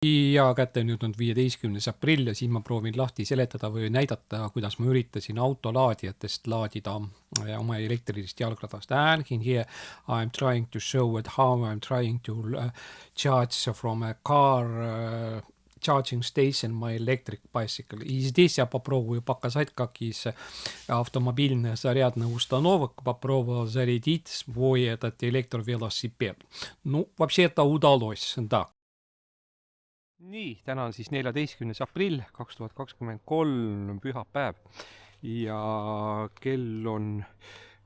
Ja kätte nüüd on 15. aprill ja siin ma proovin lahti seletada või näidata, kuidas ma üritasin autolaadijatest laadida oma elektrilist jalgratast. And here I'm trying to show it how I'm trying to charge from a car charging station my electric bicycle. И здесь я попробую показать, как из автомобильной зарядной установок попробовал зарядить свой этот электровелосипед. Ну, вообще это удалось, да. Nii, täna on siis 14. aprill 2023, pühapäev ja kell on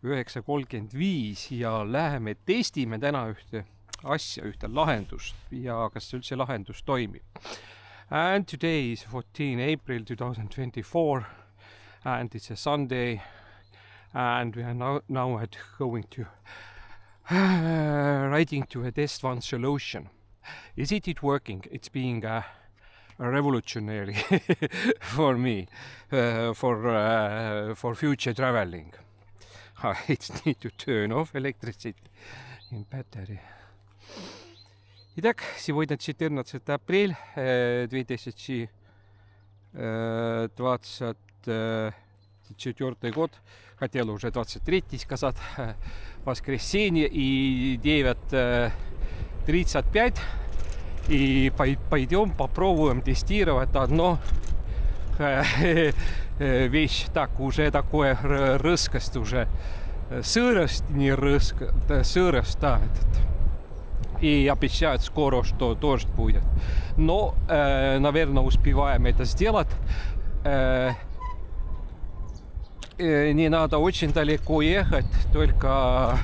9:35 ja läheme testime täna ühte asja, ühte lahendust ja kas see üldse lahendus toimib. And today is 14 April 2024 and it's a Sunday and we are now going to writing to a test one solution. Is it working? It's being a revolutionary for me, for future traveling. I need to turn off electricity in battery. Итак, сегодня 14 апрель 2024 год, хотел уже 23 сказать, воскресенье и 9:35 и пойдем попробуем тестировать одно вещь, так уже такое рыскость уже сырость, не рыскость, сырость, да, и обещают скоро, что дождь будет, но наверное успеваем это сделать. Не надо очень далеко ехать, только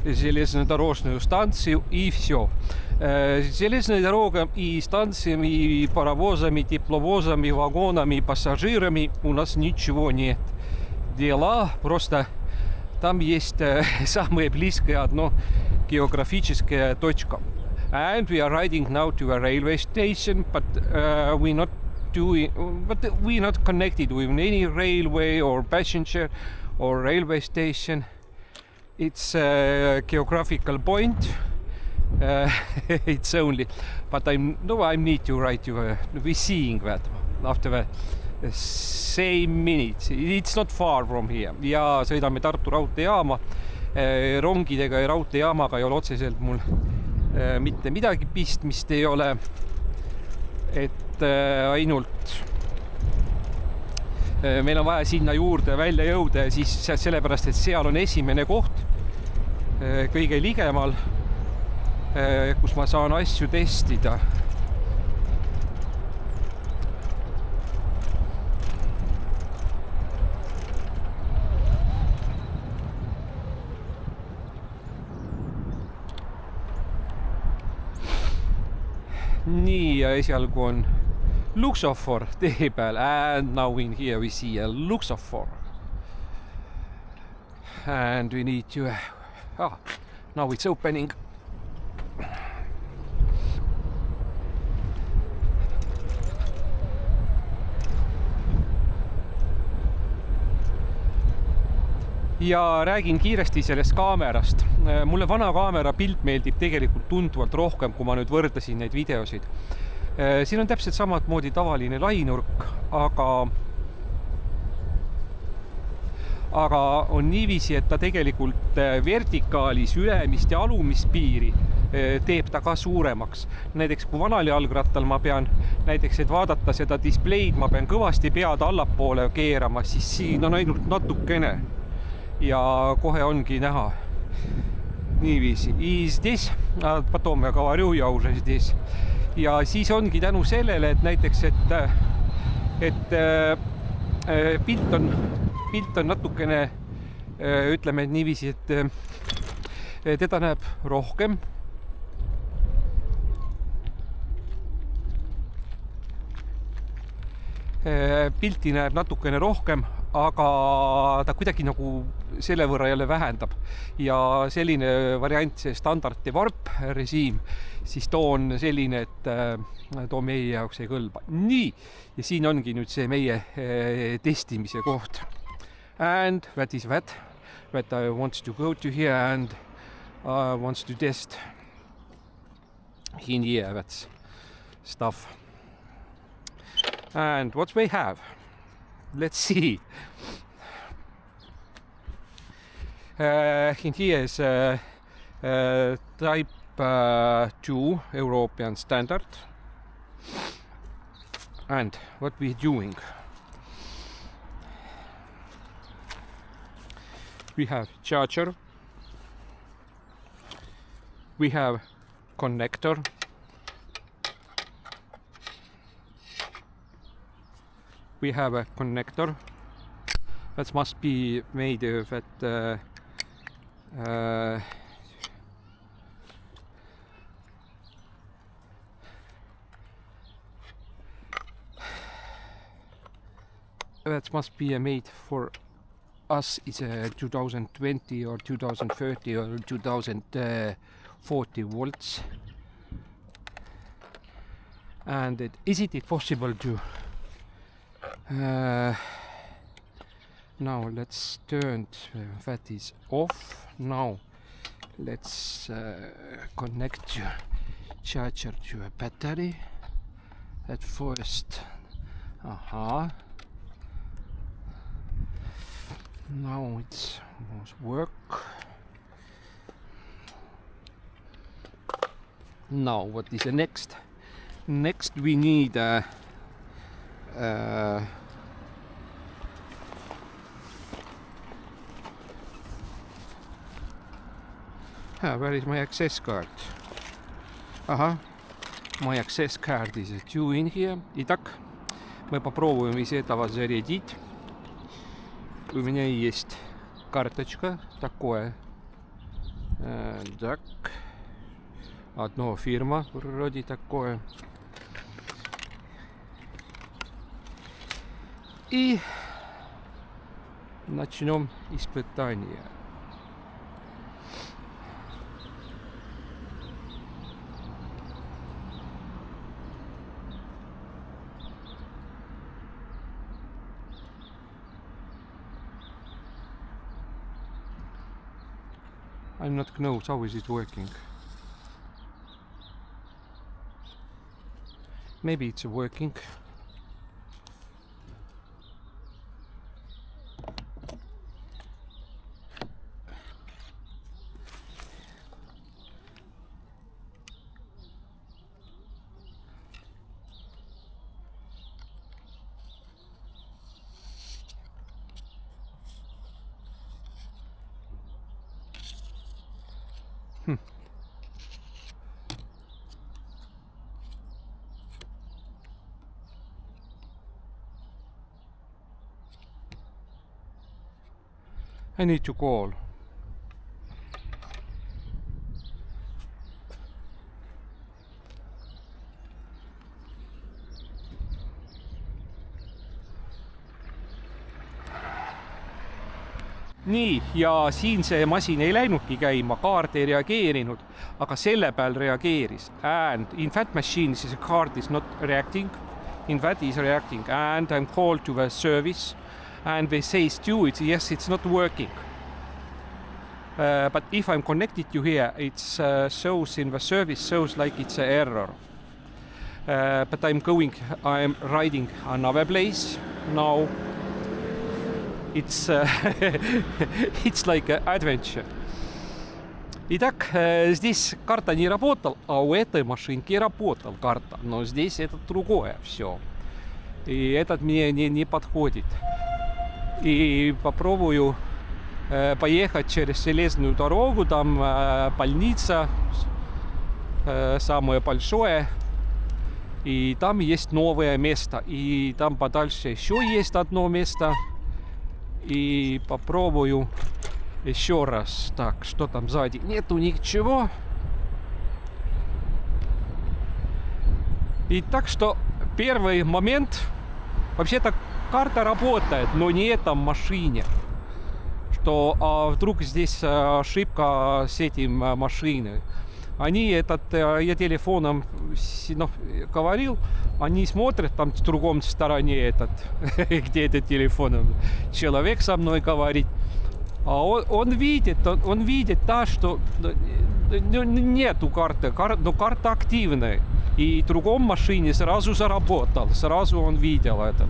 железнодорожную станцию и все. Железной дорогой и станциями, и паровозами, тепловозами, вагонами, пассажирами у нас ничего нет дела, просто там есть самое близкое одно географическая точка. And we are riding now to a railway station, but we're not connected with any railway or passenger or railway station. It's a geographical point. It's only, but I need to write you. We're seeing that after the same minutes. It's not far from here. Ja sõidame Tartu raudteejaama. Rongidega ja raudteejaamaga ei ole otseselt mul mitte midagi pistmist ei ole. Et ainult meil on vaja sinna juurde välja jõuda ja siis sellepärast, et seal on esimene koht kõige ligemal, kus ma saan asju testida. Nii, ja esialgu on luksofor tee peal, and now in here we see a luksofor. And we need to, now it's opening. Ja räägin kiiresti sellest kaamerast. Mulle vana kaamera pilt meeldib tegelikult tunduvalt rohkem, kui ma nüüd võrdlesin neid videosid. Siin on täpselt samad moodi tavaline lainurk, aga on niiviisi, et ta tegelikult vertikaalis ülemist ja alumist piiri teeb ta ka suuremaks. Näiteks kui vanal jalgrattal ma pean, näiteks et vaadata seda displeid, ma pean kõvasti pead allapoole keerama, siis siin on ainult natukene. Ja kohe ongi näha niiviisi. И здесь, потом я говорю, я уже здесь. Ja siis ongi tänu sellele, et näiteks, et pilt on natukene, ütleme niiviisi, et teda näeb rohkem. Pilti näeb natukene rohkem, aga ta kuidagi nagu selle võrra jälle vähendab. Ja selline variant, see standard warp režiim, siis too on selline, et too meie jaoks ei kõlba. Nii, ja siin ongi nüüd see meie testimise koht. And that is that I want to go to here and wants to test in here. That's stuff. And what we have, let's see. In here is type 2 European standard. And what we're doing, we have charger, we have connector, we have a connector that must be made of that that must be made for us is 2020 or 2030 or 2040 volts. And is it possible to now let's turn that is off. Now let's connect your charger to a battery at first. Now it must work. Now what is the next? Next we need where is my access card? My access card is due in here. Итак, мы попробуем из этого зарядить. У меня есть карточка такое. Так. Одно фирма вроде такое. И начнем испытание. I'm not close. How is it working? Maybe it's working. I need to call. Nii, ja siin see masin ei läinudki käima, kaart ei reageerinud, aga selle peal reageeris. And in that machine, the card is not reacting, in that is reacting. And I'm called to the service and they say, Stuart, yes, it's not working. But if I'm connected to here, it shows in the service, shows like it's an error. But I'm riding another place now. It's it's like an adventure. Итак, здесь карта не работала, а у этой машинки работала карта. Но здесь это другое все. И этот мне не подходит. И попробую поехать через железную дорогу. Там больница, самое большое. И там есть новое место. И там подальше еще есть одно место. И попробую еще раз. Так, что там сзади? Нету ничего. И так что первый момент. Вообще-то карта работает, но не в этом машине. Что вдруг здесь ошибка с этим машиной. Они я телефоном говорил, они смотрят там в другом стороне где этот телефон. Человек со мной говорит, а он видит, что нету карты, но карта активная. И в другом машине сразу заработал. Сразу он видел этот.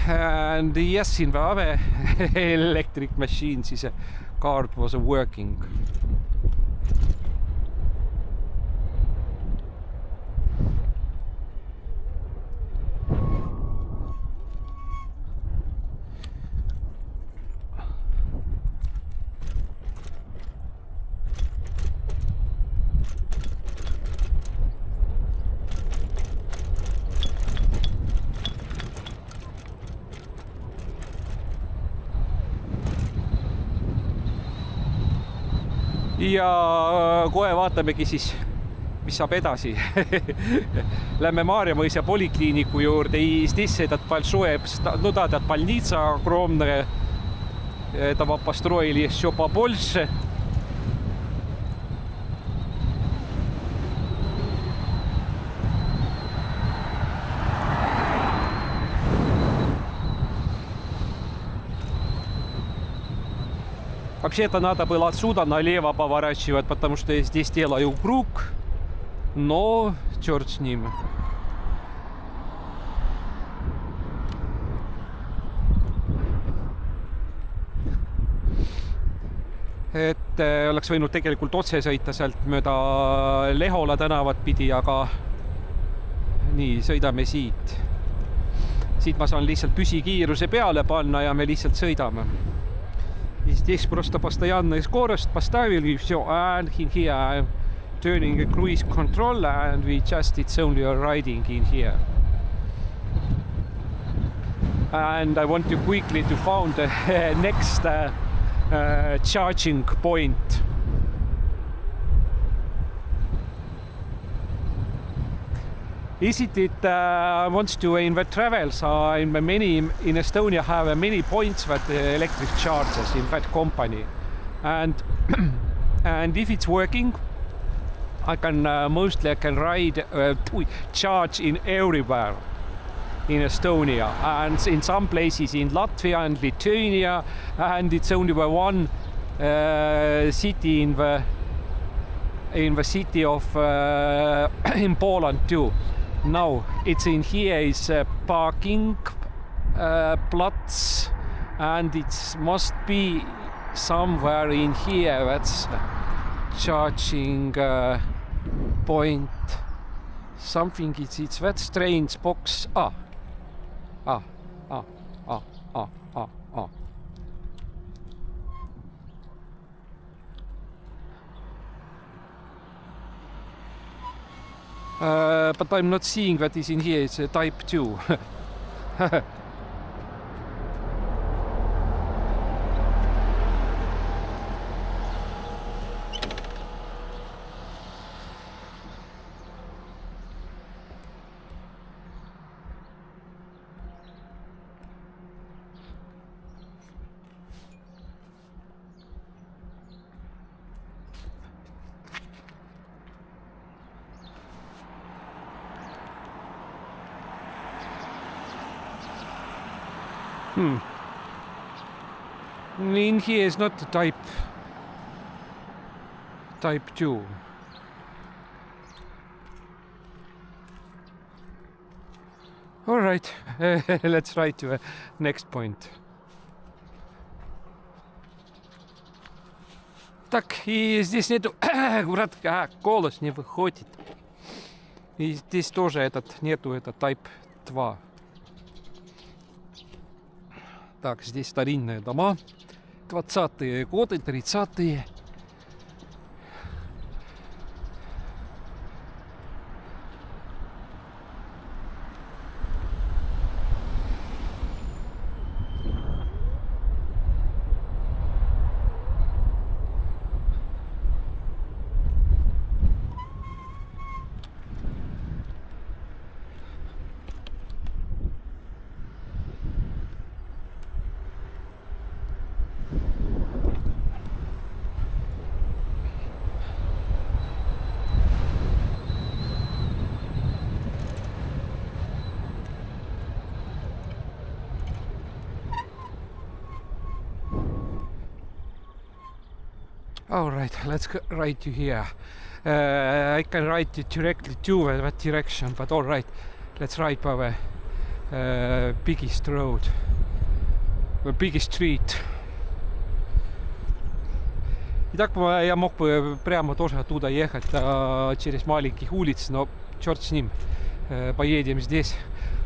And yes, in the other electric machines, the car was working. Ja kohe vaatamegi siis, mis saab edasi. Lähme Maarjamõisa polikliiniku juurde I здесь этот большой, ну да, этот больница огромная. Этого построили еще побольше. Вообще-то надо было отсюда налево поворачивать, потому что я здесь делаю круг, но черт с ним. Et oleks võinud tegelikult otse sõita sealt mööda Lehola tänavat pidi, aga nii, sõidame siit. Siit ma saan lihtsalt püsikiiruse peale panna ja me lihtsalt sõidame. И здесь просто постоянная скорость поставили, и все. And here I'm turning a cruise control, and it's only a riding in here. And I want to quickly to find the next charging point. Is it wants to in the travels in many in Estonia have many points that electric charges in that company, and and if it's working, I can mostly ride to charge in everywhere in Estonia, and in some places in Latvia and Lithuania, and it's only the one city in the city of in Poland too. No, it's in here is parking plots, and it must be somewhere in here that's charging point. Something it's that strange box. But I'm not seeing that is in here. It's a type 2. In here is not the type 2. All right, let's ride to the next point. Так, и здесь нету, голос не выходит. И здесь тоже нету, это type 2. Так, здесь старинные дома, 20-е годы, 30-е. All right, let's ride to here. I can ride it directly to that direction, but all right, let's ride by the biggest road, the biggest street. Итак, я мог бы прямо тоже оттуда ехать через маленьких улиц, но черт с ним, поедем здесь.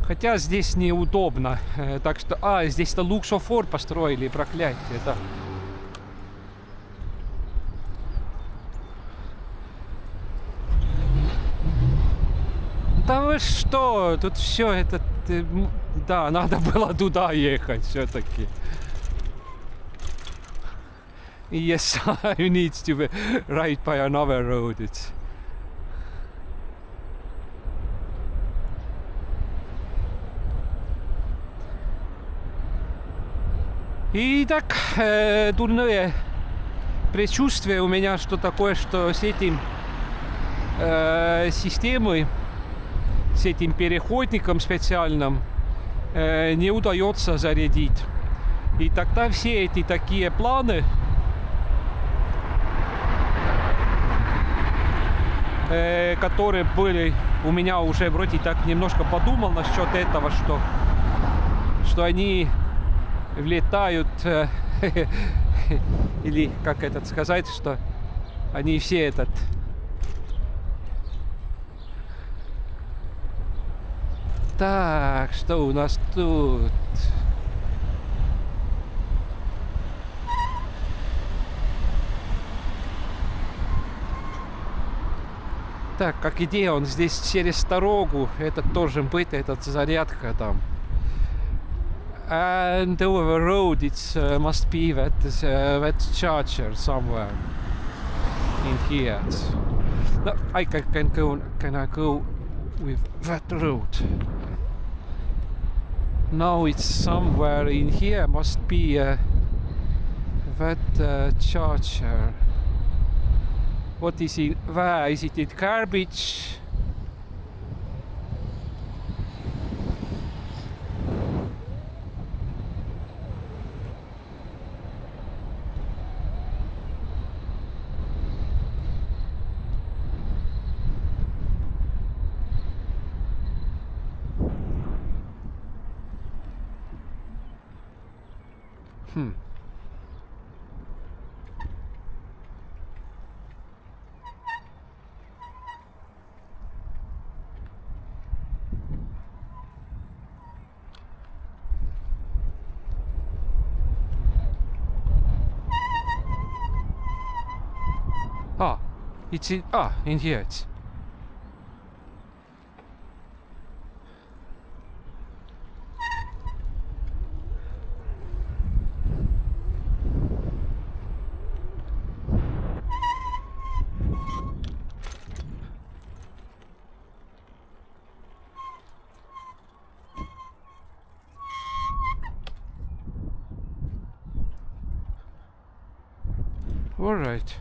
Хотя здесь неудобно, так что... здесь-то луксофор построили, проклятие, да. Да вы что, тут все это... Да, надо было туда ехать все-таки. Yes, I need to ride by another road. It's... Итак, дурное предчувствие у меня, что такое, что с этим системой, с этим переходником специальным не удается зарядить. И тогда все эти такие планы которые были у меня уже вроде так немножко подумал насчет этого, что они влетают или как это сказать, что они все этот так, что у нас тут? Так, как идея, он здесь через дорогу, этот должен быть, этот зарядка там. And over the road it must be that charger somewhere in here. No, I can go with that road. Now it's somewhere in here, must be that charger. What is it? Where is it? In garbage? It's in here it's. All right.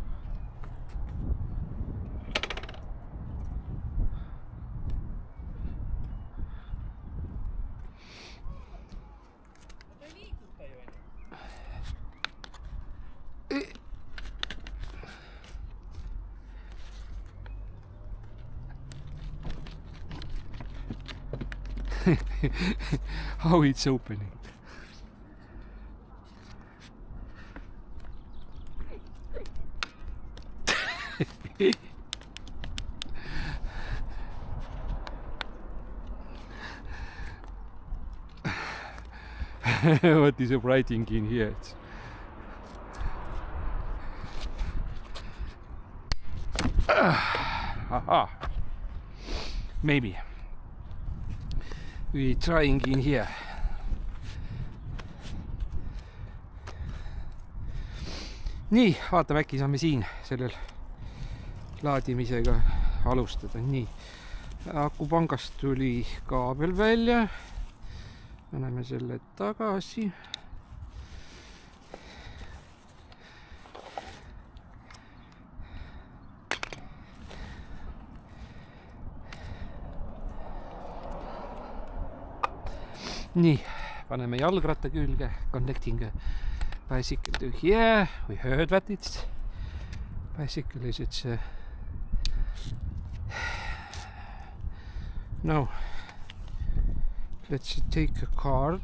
How it's opening. What is writing in here? Aha. Maybe. We're trying in here. Nii, vaatame, äkki saame siin sellel laadimisega alustada. Nii, akupangast tuli kaabel välja. Paneme selle tagasi. Nii, paneme jalgratta külge, connecting bicycle to here. We heard that it's Basically it's now let's take a card.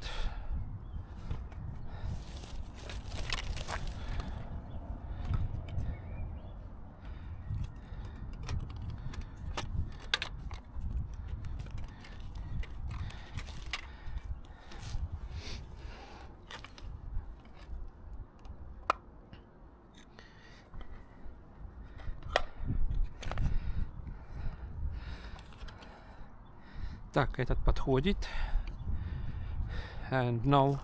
Так, этот подходит. And now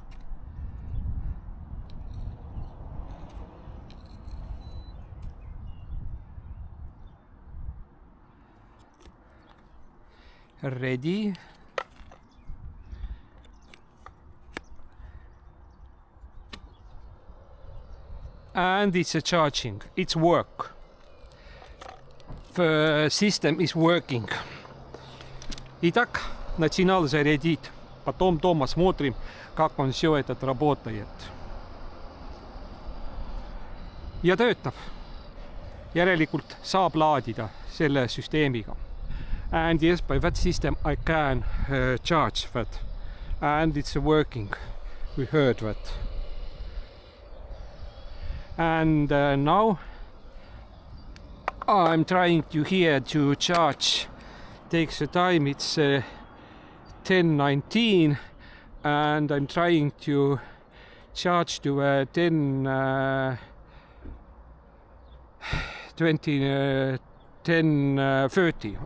ready. And it's a charging. It's work. The system is working. Итак, начинал зарядить. Потом дома смотрим, как он все это работает. Ja töötab. Järelikult saab laadida selle süsteemiga. And yes, by that system I can charge that. And it's working. We heard that. And now I'm trying to here to charge. Takes a time, it's 10:19 and I'm trying to charge to 10:30.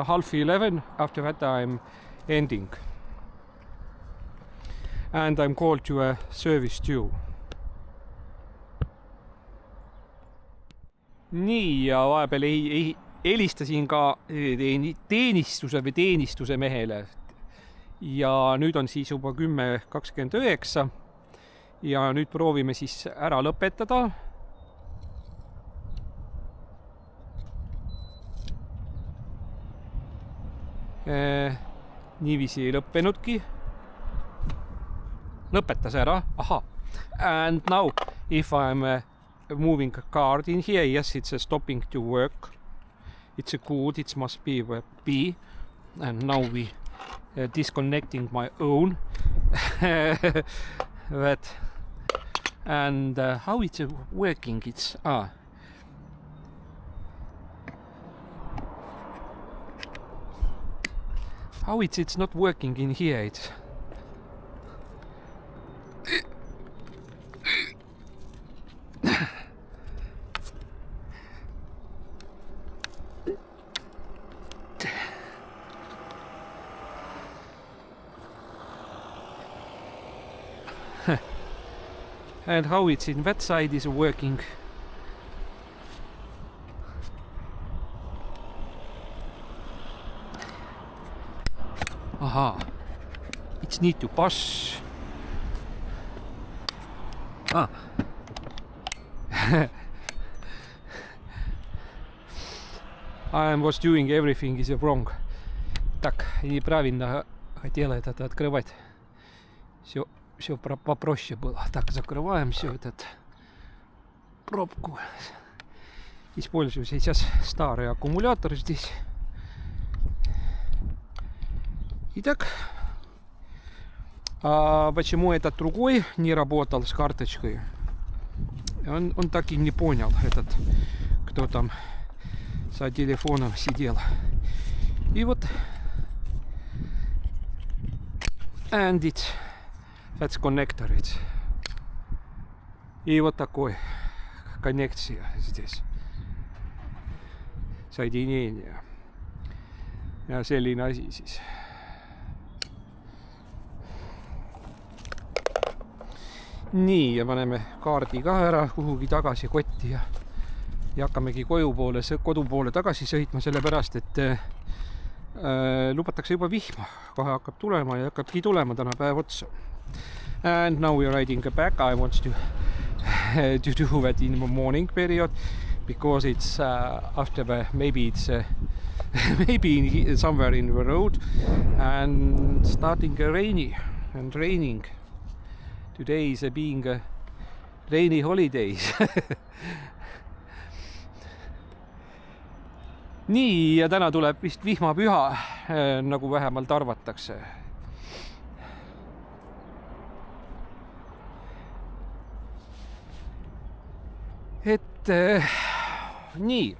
Half 11. After that I'm ending and I'm called to a service too. Nii, ja vahepeal helistasin ka teenistuse mehele ja nüüd on siis juba 10:29 ja nüüd proovime siis ära lõpetada. Niiviisi ei lõppenudki. Lõpetas ära. Aha. And now if I'm moving a card in here, yes, it's stopping to work. It's a good, it must be B. And now we disconnecting my own. That. And how it's working? It's how it's not working in here? It's and how it's in that side is working. Aha, it's need to push. I was doing everything is wrong. Так, неправильно хотела этот открывать. Все попроще было. Так, закрываем все этот пробку. Использую сейчас старый аккумулятор здесь. Итак, почему этот другой не работал с карточкой? Он так и не понял, этот, кто там за телефоном сидел. И вот and that's connector. И вот такой коннекция здесь. Соединение. Ja selline asi siis. Nii, ja paneme kaardi ka ära kuhugi tagasi kotti ja hakkamegi kodu poole tagasi sõitma, sellepärast et lubatakse juba vihma. Kohe hakkab tulema ja hakkabki tulema täna päev otsa. And now we are riding back. I want to do that in the morning period because it's after maybe it's maybe somewhere in the road and starting rainy and raining. Today is being a rainy holidays. Nii, ja täna tuleb vist vihmapüha, nagu vähemalt arvatakse. Nii,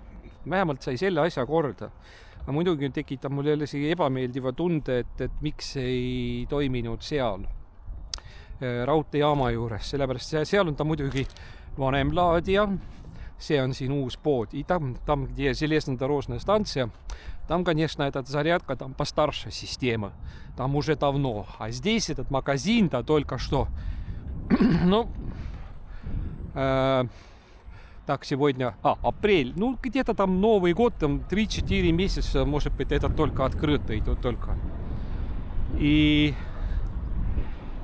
vähemalt sai selle asja korda. Aga muidugi tekitab mul jälle see ebameeldiva tunde, et miks ei toiminud seal raudteejaama juures. Sellepärast seal on ta muidugi vanem laadija. See on siin uus pood. И там, где железнодорожная станция, там, конечно, этот зарядка, там постарше система. Там уже давно. А здесь этот магазин-то только что. Ну, так, сегодня, апрель. Ну, где-то там Новый год, там 3-4 месяца, может быть, это только открыто идет только. И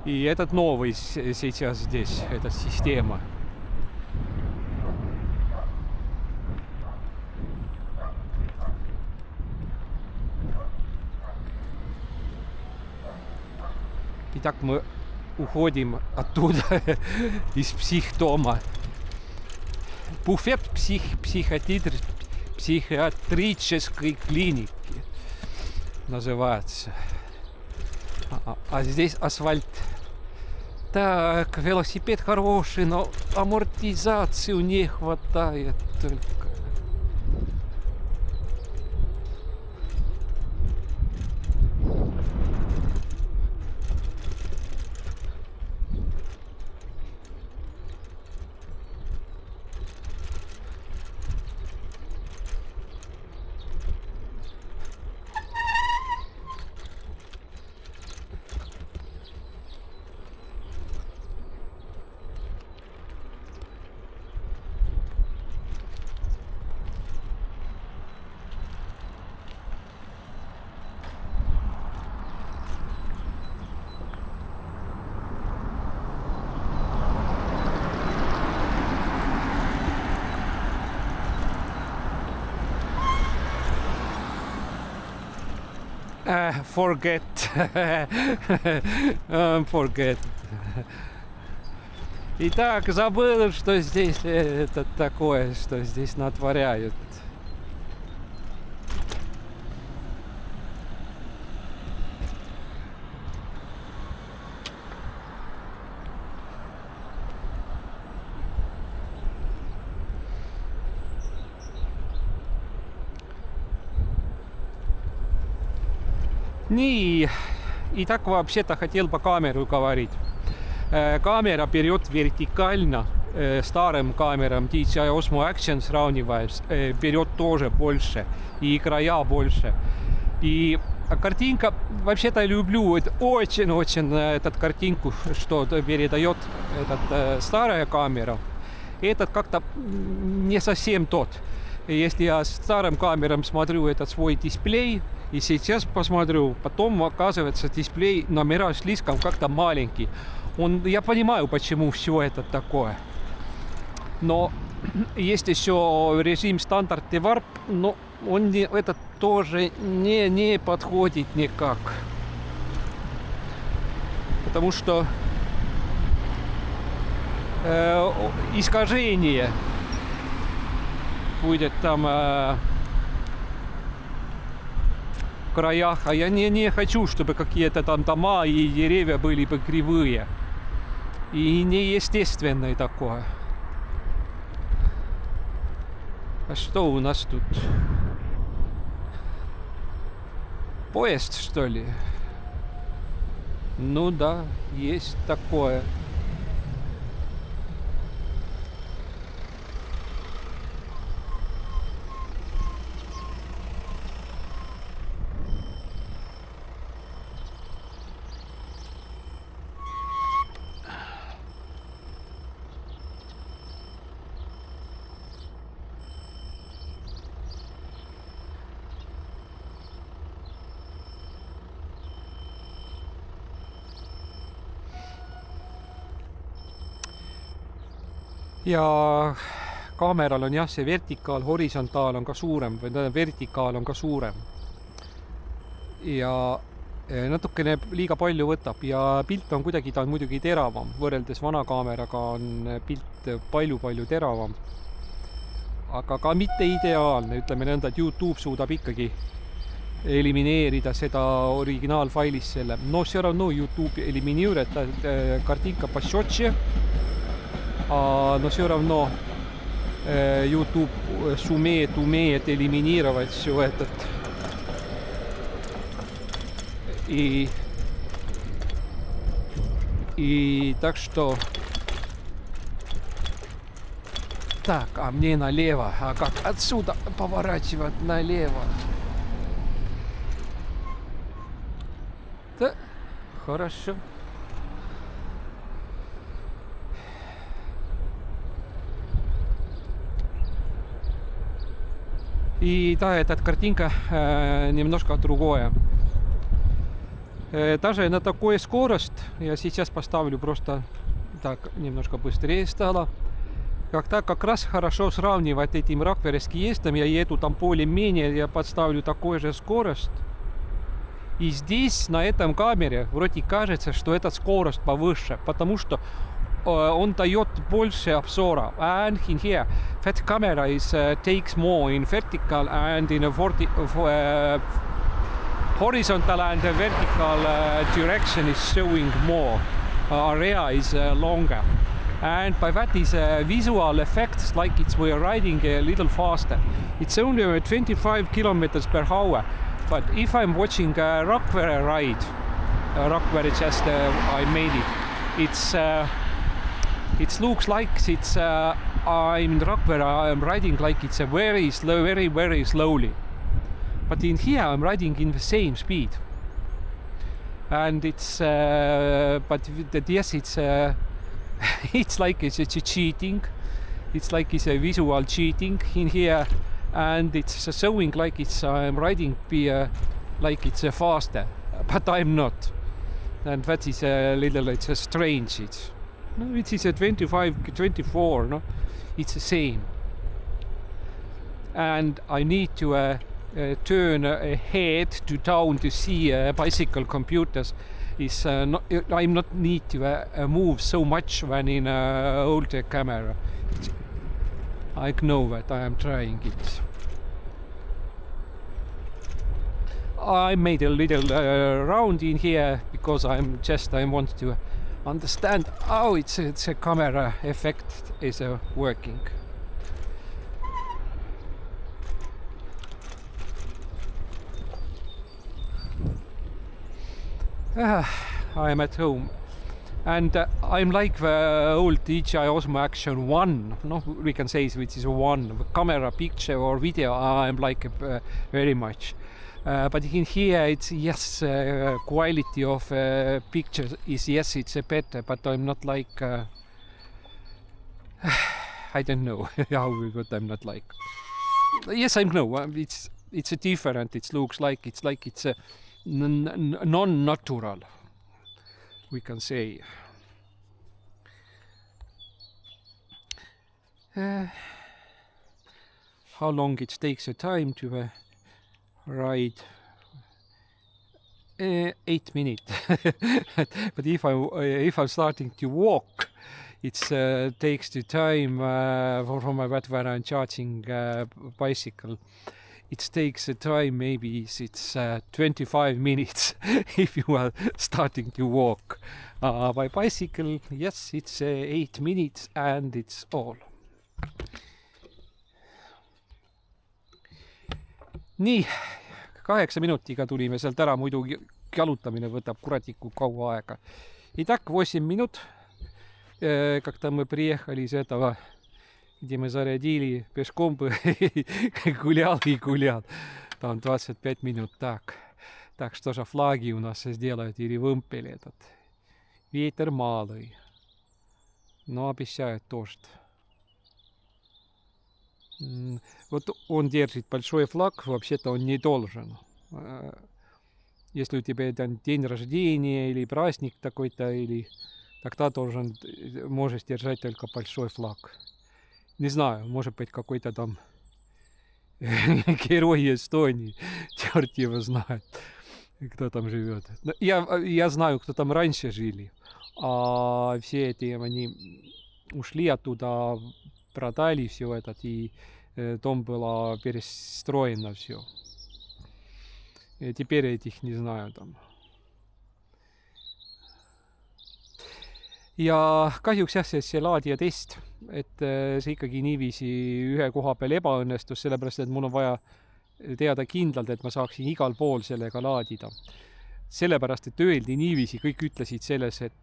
этот новый сейчас здесь, эта система. Итак, мы уходим оттуда, из психдома. Буфет психиатрической клиники называется. А здесь асфальт. Так, велосипед хороший, но амортизацию не хватает только. Forget. Forget. Итак, забыл, что здесь это такое, что здесь натворяют. Nii, и так вообще-то хотел по камеру говорить. Камера берет вертикально. Старым камерам DJI Osmo Action сравниваясь, берет тоже больше. И края больше. И картинка, вообще-то люблю очень-очень этот картинку, что передает этот старая камера. Этот как-то не совсем тот. Если я с старым камером смотрю этот свой дисплей, и сейчас посмотрю, потом оказывается дисплей номера слишком как-то маленький. Я понимаю, почему все это такое. Но есть еще режим стандарт и варп, но он этот тоже не подходит никак. Потому что искажение будет там в краях, а я не хочу, чтобы какие-то там дома и деревья были бы кривые и неестественное такое. А что у нас тут? Поезд, что ли? Ну да, есть такое. Ja kaameral on jah see vertikaal, horisontaal on ka suurem või vertikaal on ka suurem ja natukene liiga palju võtab ja pilt on kuidagi, ta on muidugi teravam võrreldes vana kaameraga, on pilt palju teravam aga ka mitte ideaalne, ütleme nõnda, et YouTube suudab ikkagi elimineerida seda originaalfailis selle. Но все равно YouTube элиминирует картинка пощётче, но все равно YouTube умеет элиминировать все этот. И так что... Так, а мне налево. А как отсюда поворачивать налево? Да, хорошо. И да, эта картинка немножко другое. Даже на такой скорость, я сейчас поставлю просто так, немножко быстрее стало. Как раз хорошо сравнивать этим Rakvereski ездом, я еду там более-менее, я подставлю такой же скорость. И здесь, на этом камере, вроде кажется, что эта скорость повыше, потому что он дает больше обзора. And in here, that camera is takes more in vertical and in a horizontal and vertical direction is showing more. Area is longer. And by that is visual effects like we're riding a little faster. It's only 25 kilometers per hour. But if I'm watching a Rakvere ride, Rakvere just I made it. It looks like it's I'm in Rakvere. I'm riding like it's a very slow, very slowly. But in here I'm riding in the same speed. And it's yes, it's it's like it's cheating. It's like it's a visual cheating in here. And it's showing like I'm riding like it's faster, but I'm not. And that is a little, it's strange. It is a 25, 24, no? It's the same. And I need to turn ahead to down to see bicycle computers. I'm not need to move so much when in older camera. I know that I am trying it. I made a little round in here because I want to understand how it's a camera effect is working. I am at home. And I'm like the old DJI Osmo Action 1, no, we can say which is 1, the camera, picture or video, I'm like very much. But in here it's yes, quality of pictures is yes, it's better, but I'm not like, I don't know how good I'm not like. Yes, I know, it's a different, it looks like it's a non-natural. We can say. How long it takes a time to ride? 8 minutes. But if I'm starting to walk, it takes the time from when I'm charging bicycle. It takes a time, maybe it's 25 minutes if you are starting to walk. By bicycle, yes, it's 8 minutes and it's all. Nii, 8 minutiga tulime sealt ära, muidu jalutamine võtab kuradiku kaua aega. Итак, 8 минут, когда мы приехали из этого, где мы зарядили пешком, гулял и гулял. Там 25 минут. Так что же флаги у нас сделают или вымпели этот. Ветер малый. Но обещают дождь. Вот он держит большой флаг, вообще-то он не должен. Если у тебя день рождения или праздник такой-то, или тогда можешь держать только большой флаг. Не знаю, может быть, какой-то там герой Эстонии, черт его знает, кто там живет. Я знаю, кто там раньше жили, а все эти, они ушли оттуда, продали все это, и Том было перестроено все. Теперь этих не знаю там. Ja kahjuks jah, see laadija test, et see ikkagi niiviisi ühe koha peal ebaõnnestus, sellepärast, et mul on vaja teada kindlalt, et ma saaksin igal pool sellega laadida. Sellepärast, et öeldi niiviisi, kõik ütlesid selles, et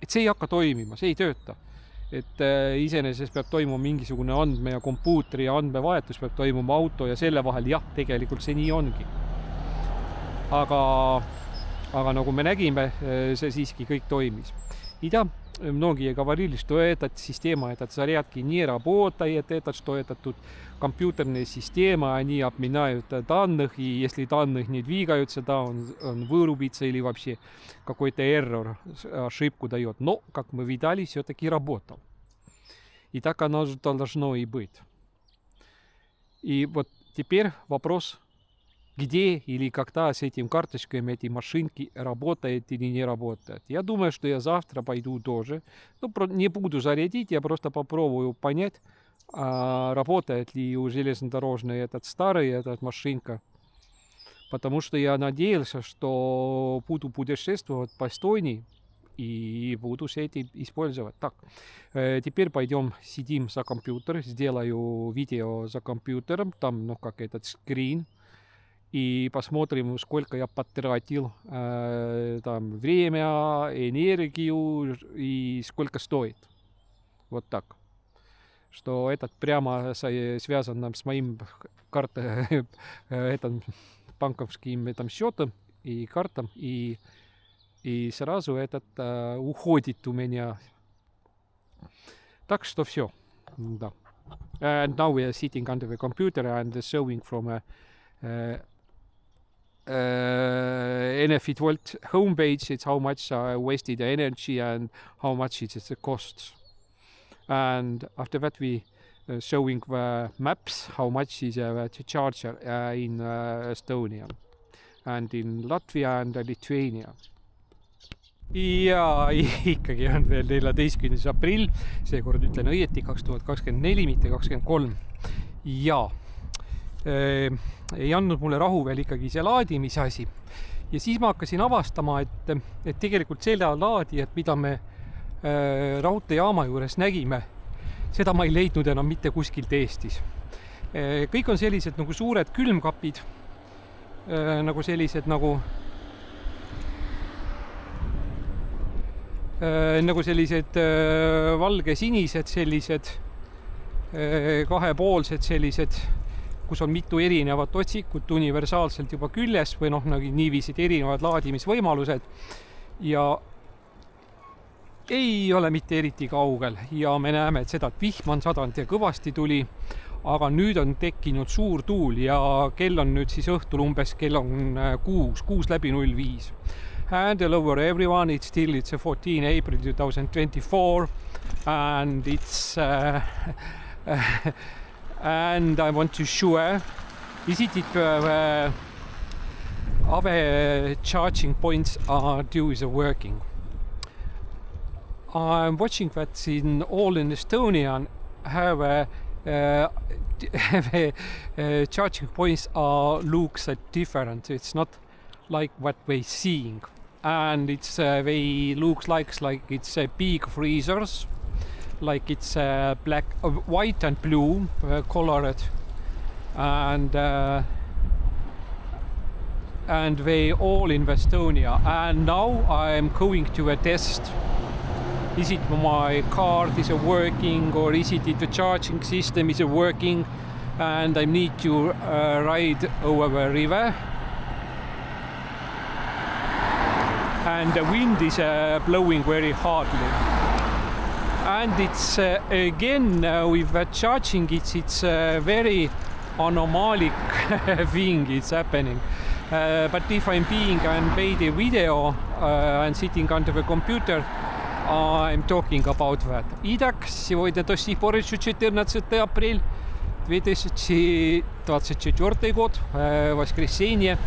see ei hakka toimima, see ei tööta. Et iseenesest peab toimuma mingisugune andme ja kompuutri ja andmevahetus peab toimuma auto ja selle vahel, jah, tegelikult see nii ongi. Aga nagu me nägime, see siiski kõik toimis. Да, многие говорили, что эта система, эта зарядки не работает, что это тут компьютерная система, они обменяют данных, и если данных не двигаются, да, он вырубится или вообще какой-то error, ошибку дает. Но, как мы видали, все-таки работал. И так оно должно и быть. И вот теперь вопрос, где или когда с этим карточками эти машинки работают или не работают. Я думаю, что я завтра пойду тоже. Ну, не буду зарядить, я просто попробую понять, работает ли у железнодорожной этот старый, этот машинка. Потому что я надеялся, что буду путешествовать постойней и буду все эти использовать. Так, теперь пойдем, сидим за компьютер, сделаю видео за компьютером, там, ну, как этот скрин. И посмотрим, сколько я потратил там, время, энергию и сколько стоит. Вот так. Что этот прямо связан с моим банковским счетом и картом. И сразу этот уходит у меня. Так что все. Да. And now we are sitting under the computer and showing from a Enefit homepage, it's how much I wasted energy and how much it costs. And after that we showing the maps, how much is the charger in Estonia and in Latvia and Lithuania. Ja ikkagi on veel 14. aprill, seekord ütlen õieti 2024, mitte 2023. Ja ei andnud mulle rahu veel ikkagi see laadimise asi. Ja siis ma hakkasin avastama, et tegelikult selle laadijat, mida me raudteejaama juures nägime, seda ma ei leidnud enam mitte kuskilt Eestis. Kõik on sellised nagu suured külmkapid, nagu sellised nagu sellised valge-sinised, sellised kahepoolsed sellised, kus on mitu erinevat otsikut universaalselt juba küljes või noh, nagu niivisid erinevad laadimisvõimalused ja ei ole mitte eriti kaugel ja me näeme, et seda vihm on sadanud ja kõvasti tuli, aga nüüd on tekkinud suur tuul ja kell on nüüd siis õhtul umbes, kell on 6:05. And hello everyone, it's a 14 April 2024 and it's and I want to show is it other charging points are working. I'm watching that in all in Estonia have charging points looks different. It's not like what we're seeing, and it's they looks like it's big freezers. Like it's black, white and blue colored, and they all in Estonia. And now I'm going to a test. Is it my card is working, or is it the charging system is working? And I need to ride over the river. And the wind is blowing very hardly. And it's again with the charging, it's very anomalic thing is happening. But if I'm being and made a video and sitting under the computer, I'm talking about that. Итак, сегодня до сих пор еще 14 апрель 2024 год, воскресенье,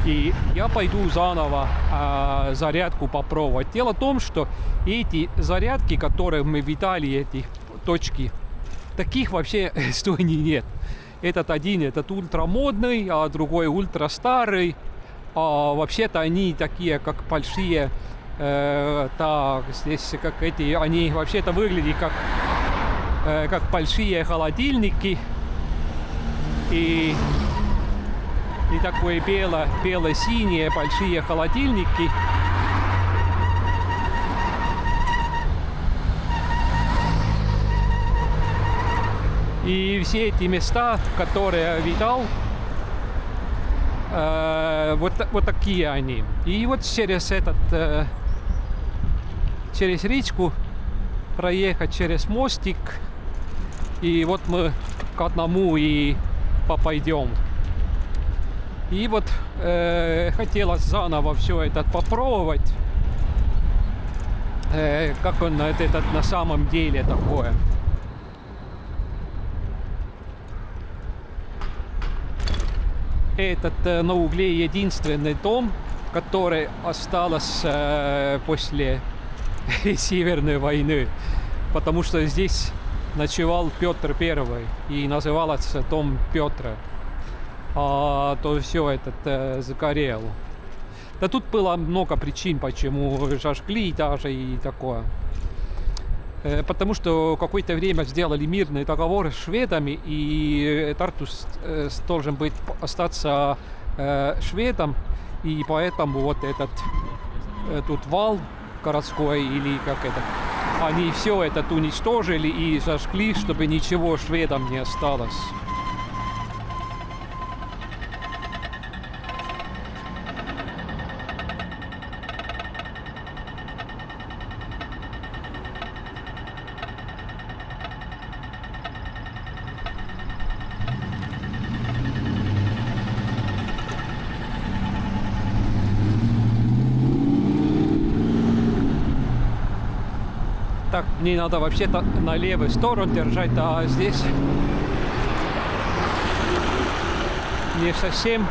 и я пойду заново зарядку попробовать. Дело в том, что эти зарядки, которые мы видали, эти точки, таких вообще в Эстонии нет. этот один, этот ультрамодный, а другой ультра-старый. А вообще-то они такие, как большие, так, здесь как эти, они вообще-то выглядят как большие холодильники. И такое бело-синие большие холодильники. И все эти места, которые я видал, вот такие они. И вот через через речку проехать через мостик. И вот мы к одному и попойдем. И вот хотелось заново все это попробовать. Как он этот на самом деле такое. Этот на угле единственный дом, который остался после Северной войны, потому что здесь ночевал Петр I и назывался дом Петра, а то все этот сгорел. Да тут было много причин, почему жгли даже и такое. Потому что какое-то время сделали мирный договор с шведами, и Тартус должен быть остаться шведом, и поэтому вот этот тут вал городской, или как это, они все это уничтожили и зажгли, чтобы ничего шведам не осталось. Так, мне надо вообще-то на левую сторону держать, а здесь не совсем.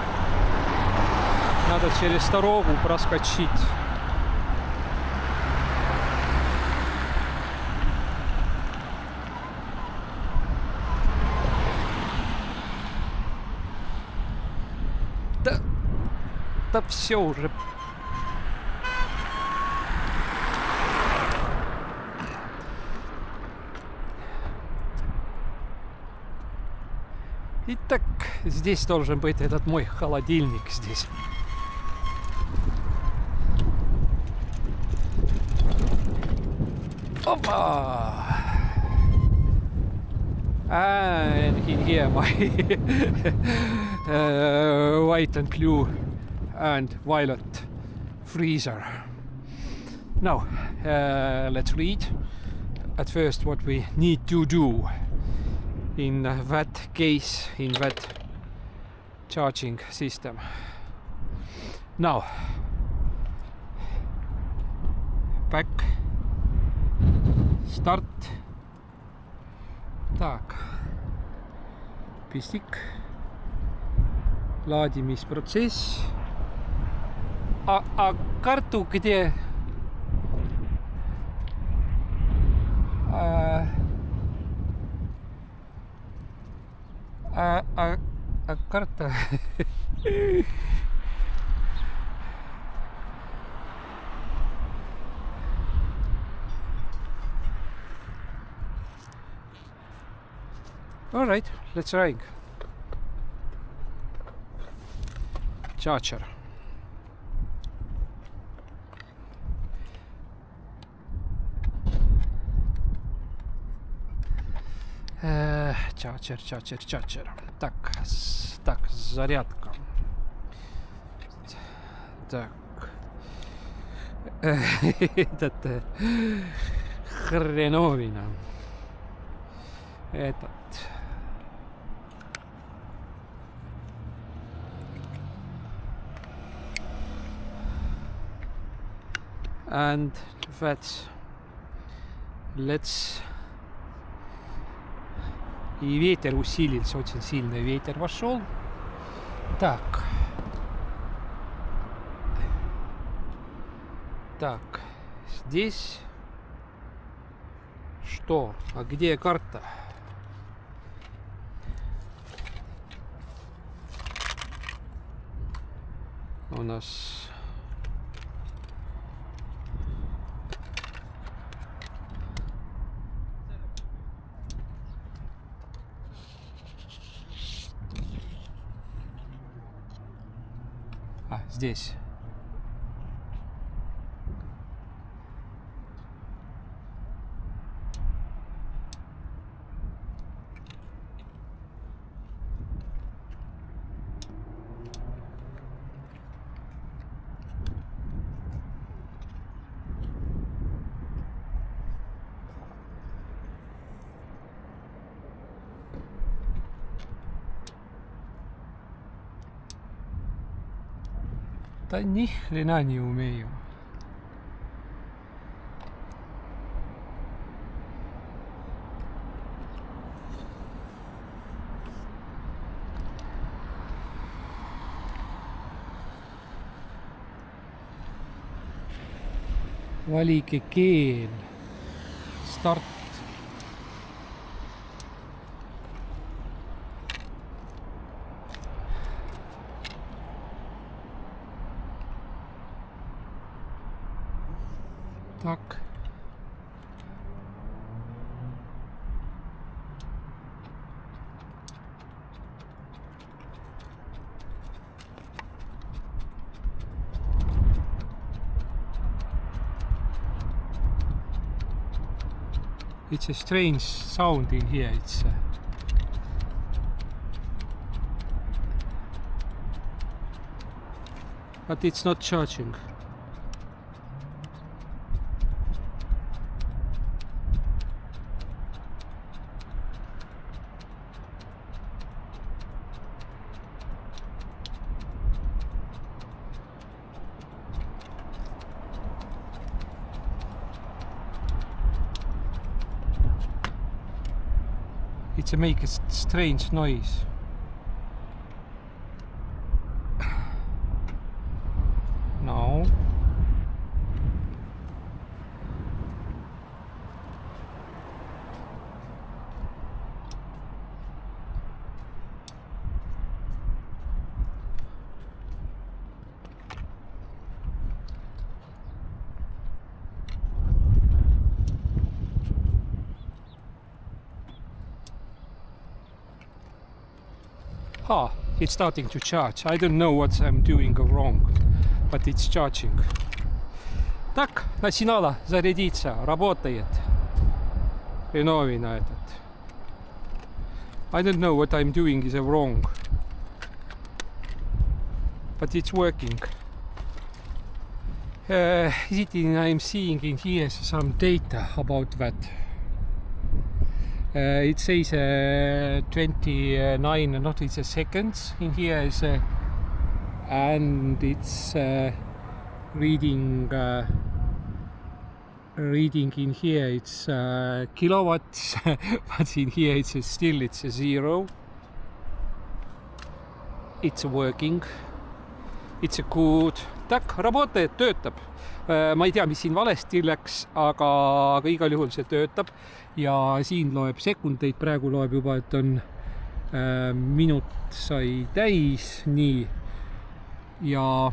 Надо через дорогу проскочить. Да все уже. Итак, здесь должен быть этот мой холодильник здесь. Опа! And in here my white and blue and violet freezer. Now, let's read at first what we need to do in that case, in that charging system. Now, back, start. Так, пистик, laadimisprotsess. А карту где? Карта. All right, let's try. Charger. Charger. Так, зарядка. Так. Этот хреновина. Этот. And that's. Let's. И ветер усилился, очень сильный ветер вошел. Так. Так. Здесь. Что? А где карта? у нас здесь. Да ни хрена не умею. Valige keel. Start. Tak. It's a strange sound in here. It's but it's not charging. It makes a strange noise. No. It's starting to charge. I don't know what I'm doing wrong, but it's charging. Так, начинала зарядиться, работает. Хреновый на этот. I don't know what I'm doing is wrong, but it's working. I'm seeing in here some data about that. It says 29, not it's a seconds in here is and it's reading in here it's kilowatts, but in here it's still it's a 0. It's working. It's a good. Tak, работает, töötab. Ma ei tea, mis siin valesti läks, aga igal juhul see töötab ja siin loeb sekundeid, praegu loeb juba, et on minut sai täis, nii ja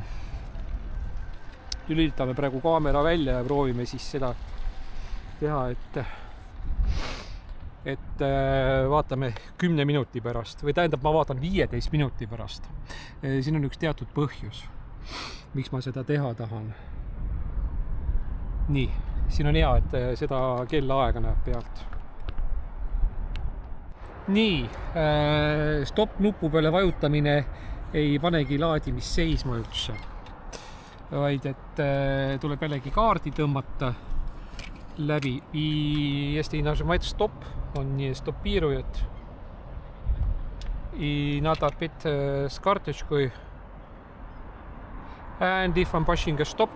lülitame praegu kaamera välja ja proovime siis seda teha, et vaatame 10 minuti pärast või tähendab, ma vaatan 15 minuti pärast. Siin on üks teatud põhjus, miks ma seda teha tahan. Nii, siin on hea, et seda kellaaega näeb pealt. Nii, stop nupu peale vajutamine ei panegi laadimist seisma üldse, vaid et tuleb jällegi kaardi tõmmata läbi. Если нажимать стоп, он не стопирует. И надо опять с карточкой. And if I'm pushing a stop,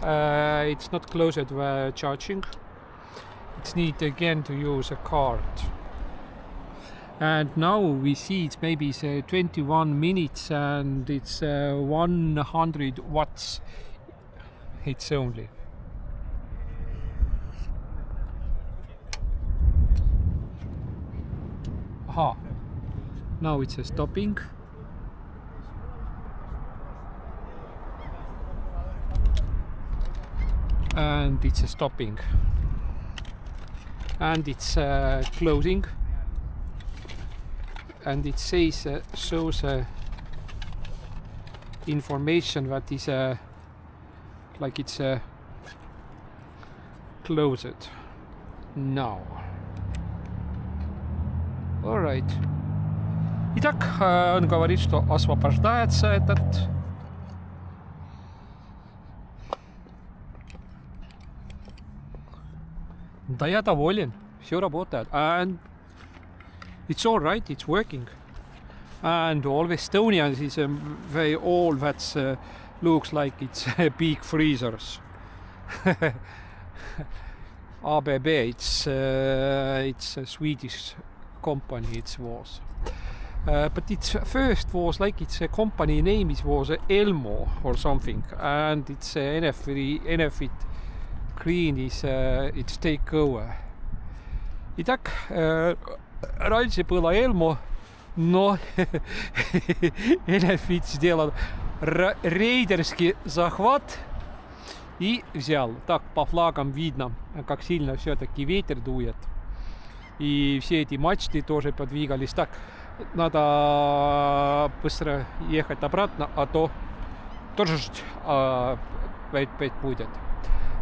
it's not closed charging. It's need again to use a card. And now we see it's maybe 21 minutes and it's 100 watts. It's only. Aha. Now it's stopping. and it's stopping and it's closing, and it says shows information that is like it's closed now. Alright. Итак, он говорит, что освобождается этот. Да, я доволен. Все работает. And it's all right. It's working. And all the Estonians is they all that looks like it's big freezers. ABB. It's a Swedish company. It was. But its first was like its company name was Elmo or something, and it's Enefit Green is its takeover. Итак, раньше было Elmo, но Enefit сделал рейдерский захват и взял. Так по флагам видно, как сильно все-таки ветер дует. И все эти мачты тоже подвигались. Так, надо быстро ехать обратно, а то тоже будет.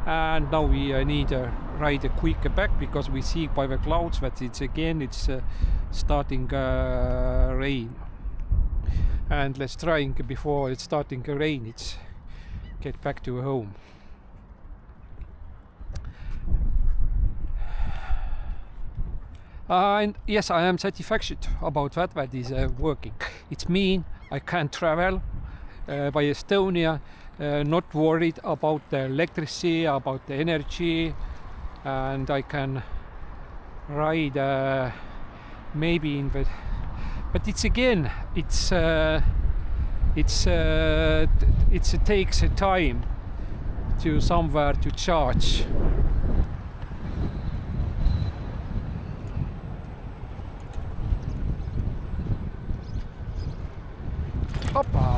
And now we need to ride quicker back because we see by the clouds that it's starting rain. And let's try before it's starting to rain, it's get back to home. And yes, I am satisfied about that is working. It means I can travel by Estonia, not worried about the electricity, about the energy, and I can ride maybe in the. But it's again, it takes a time to somewhere to charge. Опа!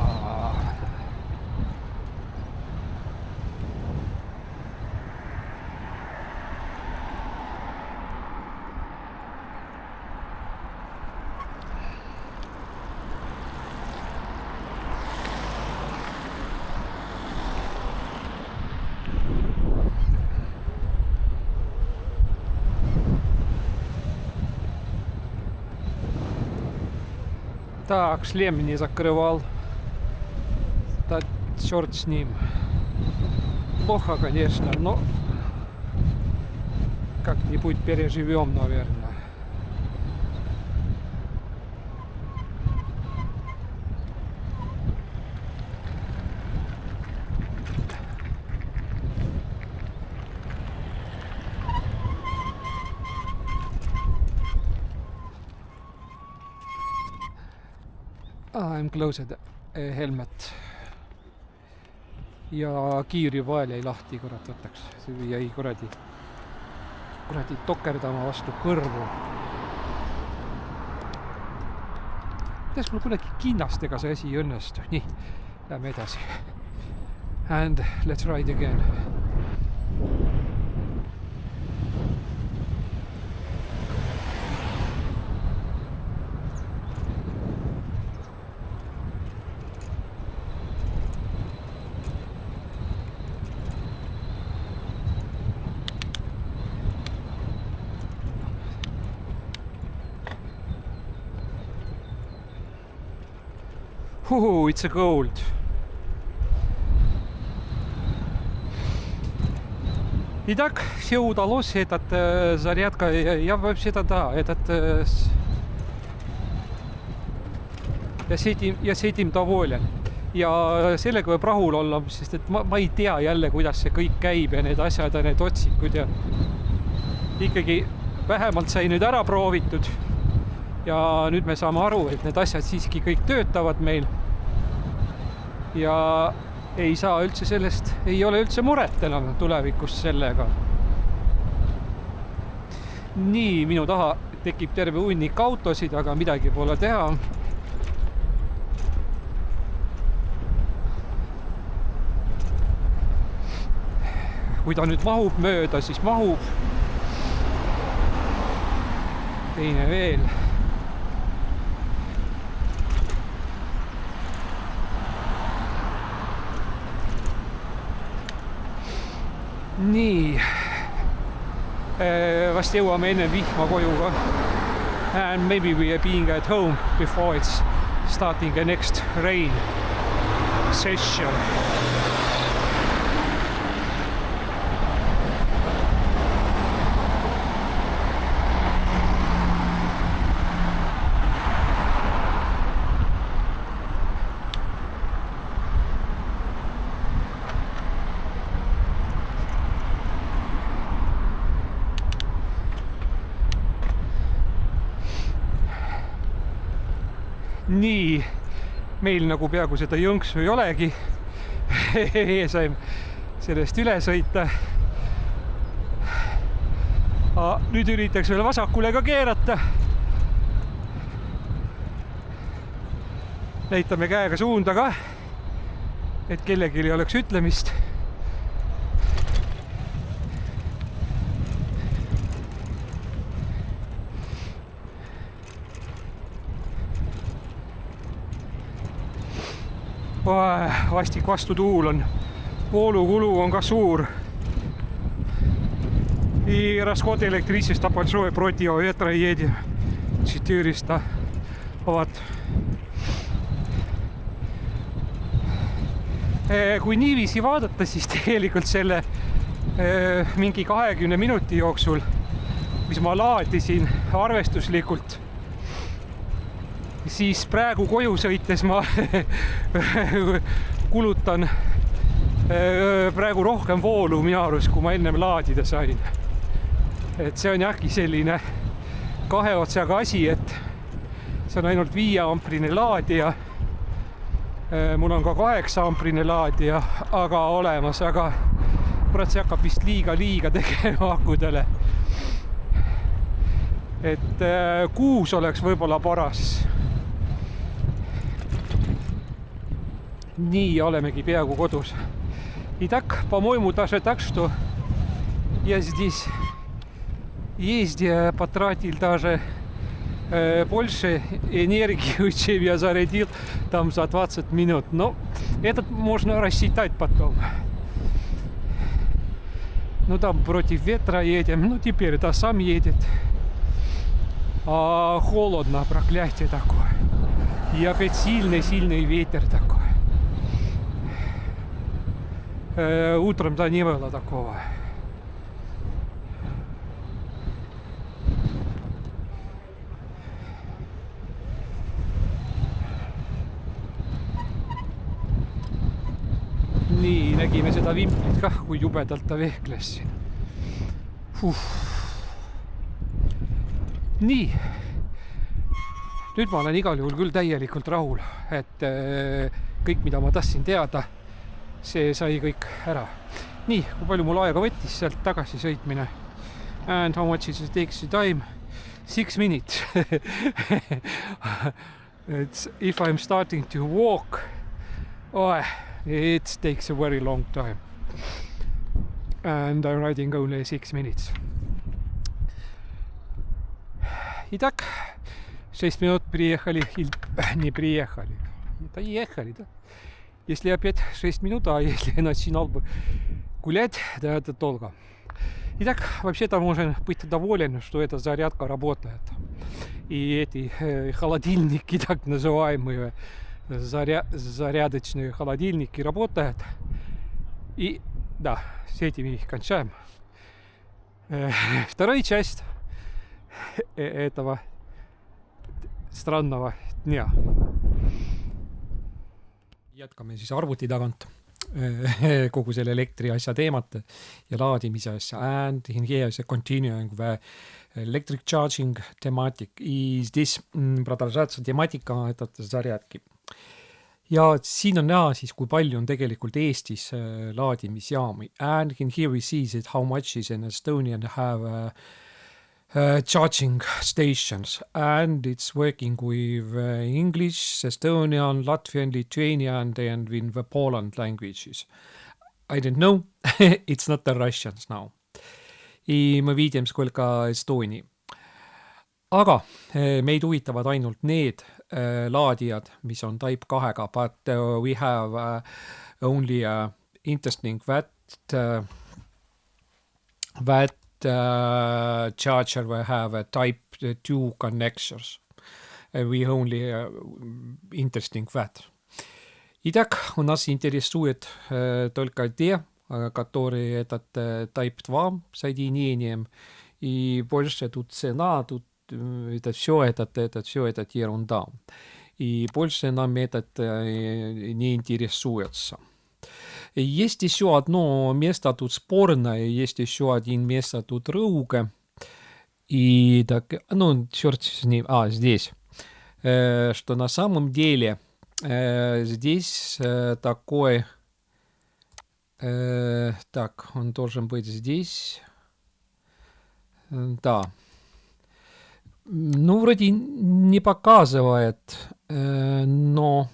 Так, шлем не закрывал. Да, черт с ним. Плохо, конечно, но как-нибудь переживем, наверное. I'm closed helmet ja kiiri vael jäi lahti, kurat võtaks, see jäi kuradi tokerdama vastu kõrvu. Kuidas mul kunagi kinnastega see asi õnnestu. Nii, lähme edasi. And let's ride again. It's a gold. Итак, все удалось. Зарядка. Я вообще-то да, ja с этим доволен. Ja sellega võib rahul olla, sest et ma ei tea jälle, kuidas see kõik käib ja need asjad ja need otsikud ja ikkagi vähemalt sai nüüd ära proovitud. Ja nüüd me saame aru, et need asjad siiski kõik töötavad meil. Ja ei saa üldse sellest, ei ole üldse muret enam tulevikus sellega. Nii, minu taha tekib terve hunnik autosid, aga midagi pole teha. kui ta nüüd mahub mööda, siis mahub. Teine veel. Nii. Vast jõuame enne vihma koju ka. And maybe we are being at home before it's starting the next rain session. Nii, meil nagu peaaegu seda jõnksu ei olegi. Saime sellest üle sõita. Nüüd üritaks veel vasakule ka keerata. Näitame käega suunda ka, et kellelgi ei oleks ütlemist. Vastik vastutuul on, voolukulu on ka suur. И расход электричества большой против ветра едем 400 ватт. Kui niiviisi vaadata, siis tegelikult selle mingi 20 minuti jooksul, mis ma laadisin arvestuslikult, siis praegu koju sõites ma kulutan praegu rohkem voolu minu arust, kui ma ennem laadida sain. Et see on jahki selline kahe otsaga asi, et see on ainult 5 amprine laadija. Mul on ka 8 amprine laadija, aga olemas, aga kurat, see hakkab vist liiga tegema akudele. Et 6 oleks võib-olla paras. Nii, olemegi peaaegu kodus. Итак, по-моему, даже так, что я здесь ездя потратил даже больше энергии, чем я зарядил там за 20 минут. Но этот можно рассчитать потом. Ну, там против ветра едем. Ну, теперь это сам едет. А холодно, проклятие такое. И опять сильный ветер такой. Утром-то не было такого. Nii, nägime seda vimplit kah, kui jubedalt ta vehkles siin. Nii. Nüüd ma olen igal juhul küll täielikult rahul, et kõik, mida ma tahtsin teada, see sai kõik ära. Nii, kui palju mul aega võttis sealt tagasi sõitmine. And how much it takes the time? 6 minutes. If I'm starting to walk, it takes a very long time. And I'm riding only 6 minutes. Итак, 6 минут приехали. Не приехали. Это ехали, да? Если опять 6 минут, а если я начинал бы гулять, да, это долго. Итак, вообще-то можно быть доволен, что эта зарядка работает. И эти холодильники, так называемые, зарядочные холодильники работают. И да, с этими кончаем. Вторая часть этого странного дня. Jätkame siis arvuti tagant kogu selle elektri asja teemat ja laadimise asja. And here is continuing the electric charging thematic is this продолжается тематика этот зарядки. Ja siin on näha siis, kui palju on tegelikult Eestis laadimisjaami. And here we see that how much is in Estonian have charging stations, and it's working with English, Estonian, Latvian, Lithuanian, and in the Poland languages. I don't know. It's not the Russians now. И мы видим сколько Estonia. Aga meid huvitavad ainult need laadijad, mis on Type 2-ga, but we have only interesting that charger will have a Type 2 connections. We only interesting that. Итак, у нас интересует только те, которые этот Type 2 соединением, и больше тут цена, тут это все этот ерунда. И больше нам этот не интересуется. Есть еще одно место тут спорное, есть еще один место тут рыука. И так, ну, черт с ним, здесь. Что на самом деле здесь такой... так, он должен быть здесь. Да. Ну, вроде не показывает, но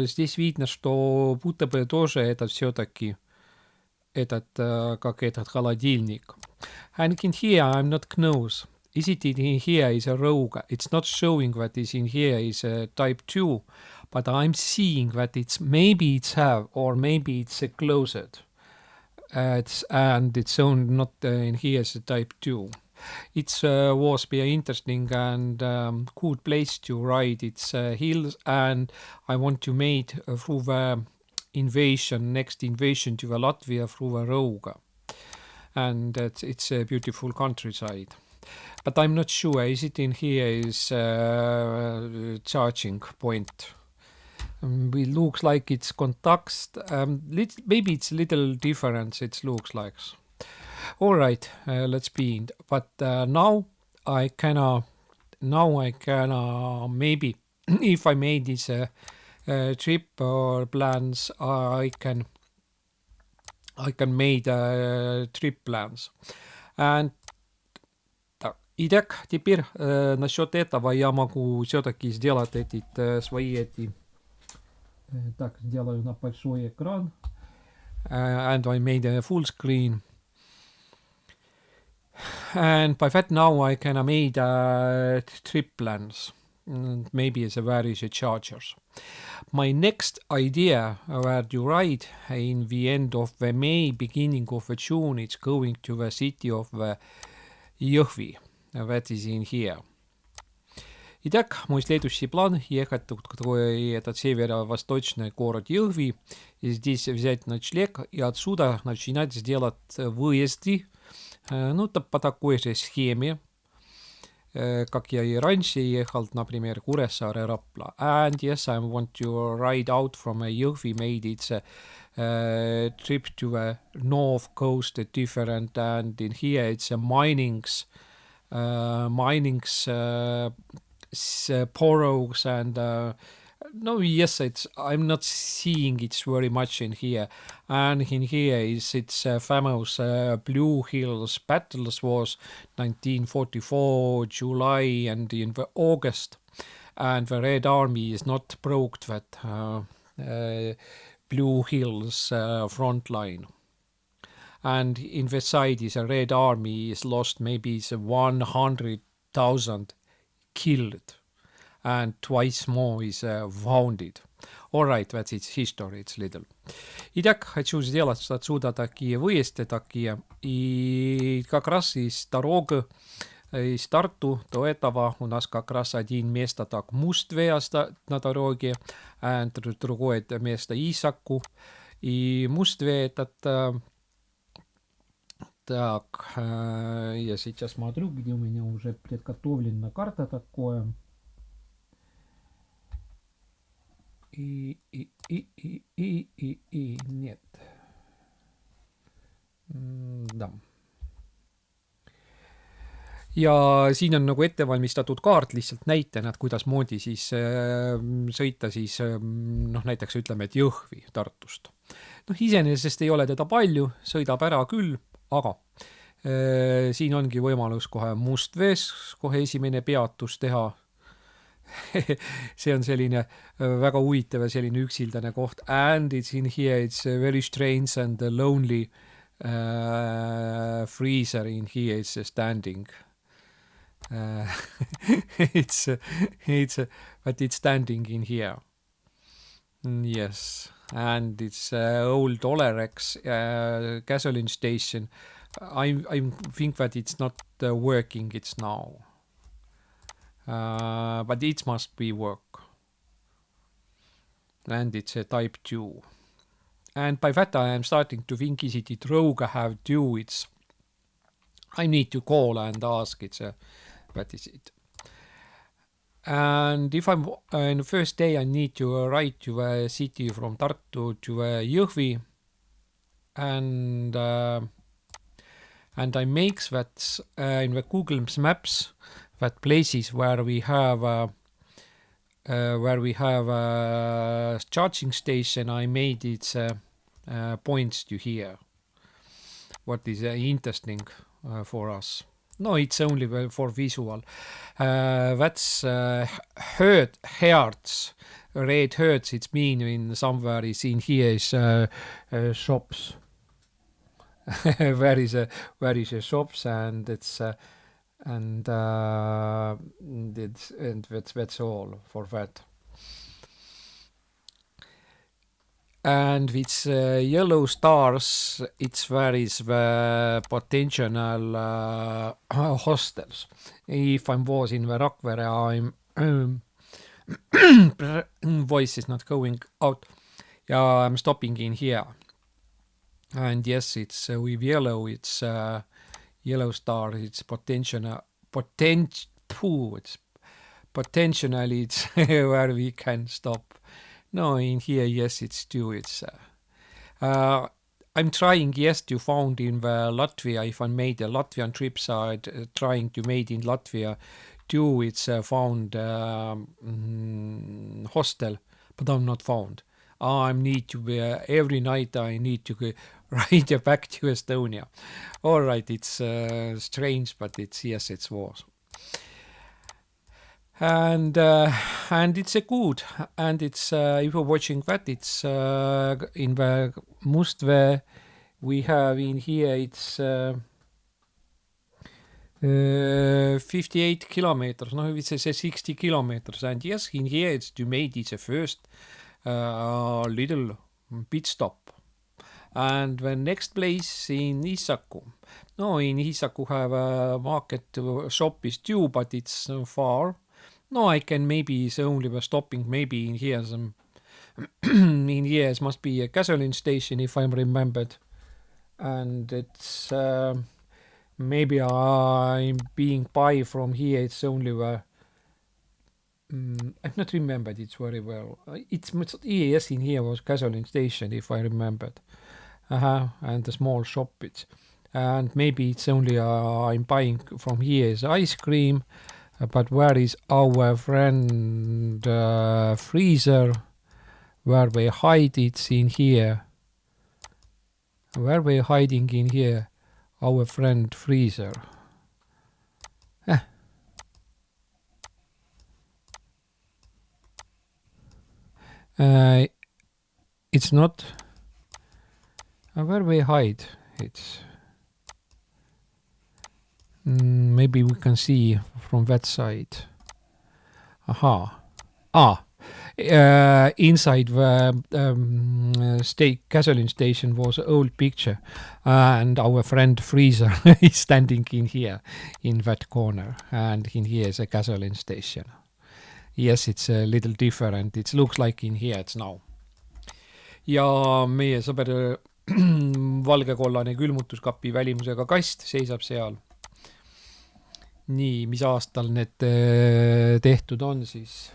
здесь видно, что будто бы тоже это все-таки этот, как этот холодильник. And in here I'm not close. Is it in here is a Rogue? It's not showing that is in here is a Type 2, but I'm seeing that it's maybe it's have or maybe it's closed. And it's only not in here as a Type 2. It was be interesting and good place to ride. It's hills, and I want to make through the next invasion to the Latvia through the Rogue. And it's a beautiful countryside. But I'm not sure, is it in here is charging point? It looks like it's context. Maybe it's a little different, it looks like. All right, let's be in. But now I can maybe, if I made this trip or plans, I can make trip plans. And Итак, теперь насчет этого я могу все-таки сделать эти свои эти... Так, сделаю на большой экран. And I made a full screen. And by that now I can make trip plans. Maybe it's a various chargers. My next idea where to ride in the end of the May, beginning of the June, it's going to the city of Jõhvi. That is in here. Итак, мой следующий план ехать в этот северо-восточный город Jõhvi и здесь взять ночлег и отсюда начинать сделать выезды, ну, по такой же схеме, как я и раньше ехал, например, Kuressaare-Rapla. And yes, I want to ride out from Jõhvi, made it's a trip to the north coast, different, and in here it's a minings, porous and no, yes, I'm not seeing it very much in here. And in here is its famous Blue Hills battles was 1944 July and in the August, and the Red Army is not broke that Blue Hills front line. And in the side is a Red Army is lost maybe 100,000 killed and twice more is wounded. All right, that's its history, it's little. Итак, хочу сделать отсюда такие выезды такие. И как раз из дороги из Tartu до этого у нас как раз один место так Mustvee на дороге, и другое место Iisaku. И Mustvee этот... Так, я сейчас смотрю, где у меня уже подготовлена карта такое. Нет. Да. Ja siin on nagu ettevalmistatud kaart lihtsalt näitena, et kuidas moodi siis sõita siis, noh, näiteks ütleme, et Jõhvi Tartust. Noh, iseenesest ei ole teda palju, sõidab ära küll, aga siin ongi võimalus kohe Mustvees kohe esimene peatus teha. see on selline väga huvitav ja selline üksildane koht. And it's in here, it's a very strange and lonely freezer in here. It's standing. But it's standing in here. Yes. And it's old Olerex gasoline station. I think that it's not working. It's now. But it must be work. And it's a type 2. And by that I am starting to think, is it rogue I have to? I need to call and ask. What is it? And if I'm on the first day, I need to ride to a city from Tartu to Jõhvi, and I make that in the Google Maps that places where we have a charging station. I made its points to here. What is interesting for us? No, it's only for visual. That's hertz. Red hertz, it's mean in somewhere is in here is shops. Where is a shops, and it's and that's all for that. And with yellow stars, it's where is the potential hostels. If I was in the Rakvere, I'm voice is not going out. Yeah, I'm stopping in here. And yes, it's with yellow. It's yellow star. It's potentially it's where we can stop. No, in here, yes, it's two. It's I'm trying, yes, to found in the Latvia. If I made a Latvian trip, so I'm trying to made in Latvia too. It's found hostel, but I'm not found. I need to be every night. I need to ride back to Estonia. All right, it's strange, but it's yes, it was. And it's a good, and it's if you're watching that, it's in the Mustvee we have in here, it's 58 kilometers, no, it's 60 kilometers, and yes, in here it's to made it's a first little pit stop. And the next place in Iisaku. No, in Iisaku have a market shop is too, but it's far. No, I can maybe it's only the stopping maybe in here some in here it must be a gasoline station if I'm remembered, and it's maybe I'm being by from here. It's only the I've not remembered it very well. It's yes, in here was gasoline station if I remembered. And the small shop it's, and maybe it's only I'm buying from here is ice cream. But where is our friend freezer? Where we hide it's in here. Where we hiding in here? Our friend freezer. It's not. Where we hide? It's. Maybe we can see from that side. Inside the gasoline station was an old picture, and our friend freezer is standing in here, in that corner, and in here is a gasoline station. Yes, it's a little different. It looks like in here it's now. Ja meie sõber valgekollane külmutuskapi välimusega kast seisab seal. Nii, mis aastal need tehtud on siis?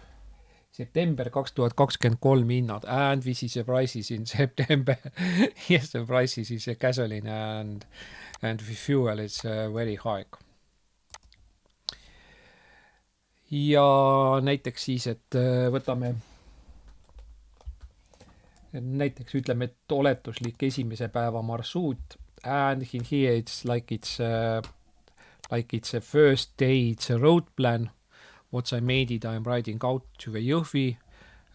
September 2023 hinnad, and this is the prices in September. Yes, the prices is gasoline and the fuel is very high. Ja näiteks siis, et võtame näiteks ütleme, et oletuslik esimese päeva marsuut, and in here it's like it's a first day, it's a road plan, what I made it, I'm riding out to the Jõhvi,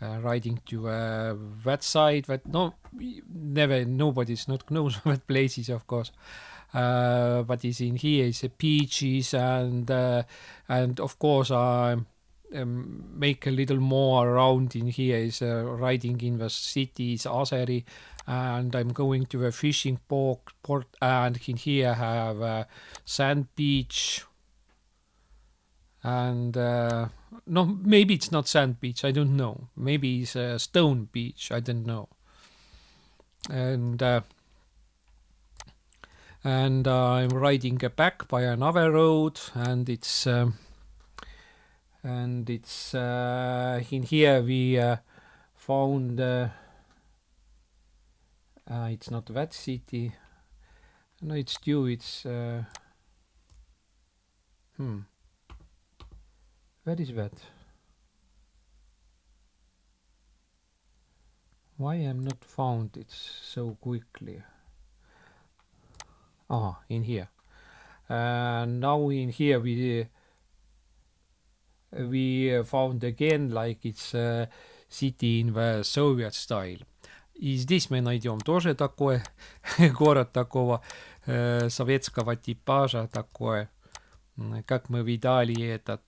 riding to that side, that nobody's not knows that places, of course. But is in here is beaches and of course I make a little more around in here is riding in the cities Aseri, and I'm going to a fishing port and in here have a sand beach and no, maybe it's not sand beach, I don't know, maybe it's a stone beach, I don't know. And I'm riding back by another road, and it's in here we found it's not that city, no, it's due, it's where is that? Why I'm not found it so quickly? In here. Now in here we found again like it's a city in the Soviet style. И здесь мы найдем тоже такой город такого советского типажа, такой, как мы видали этот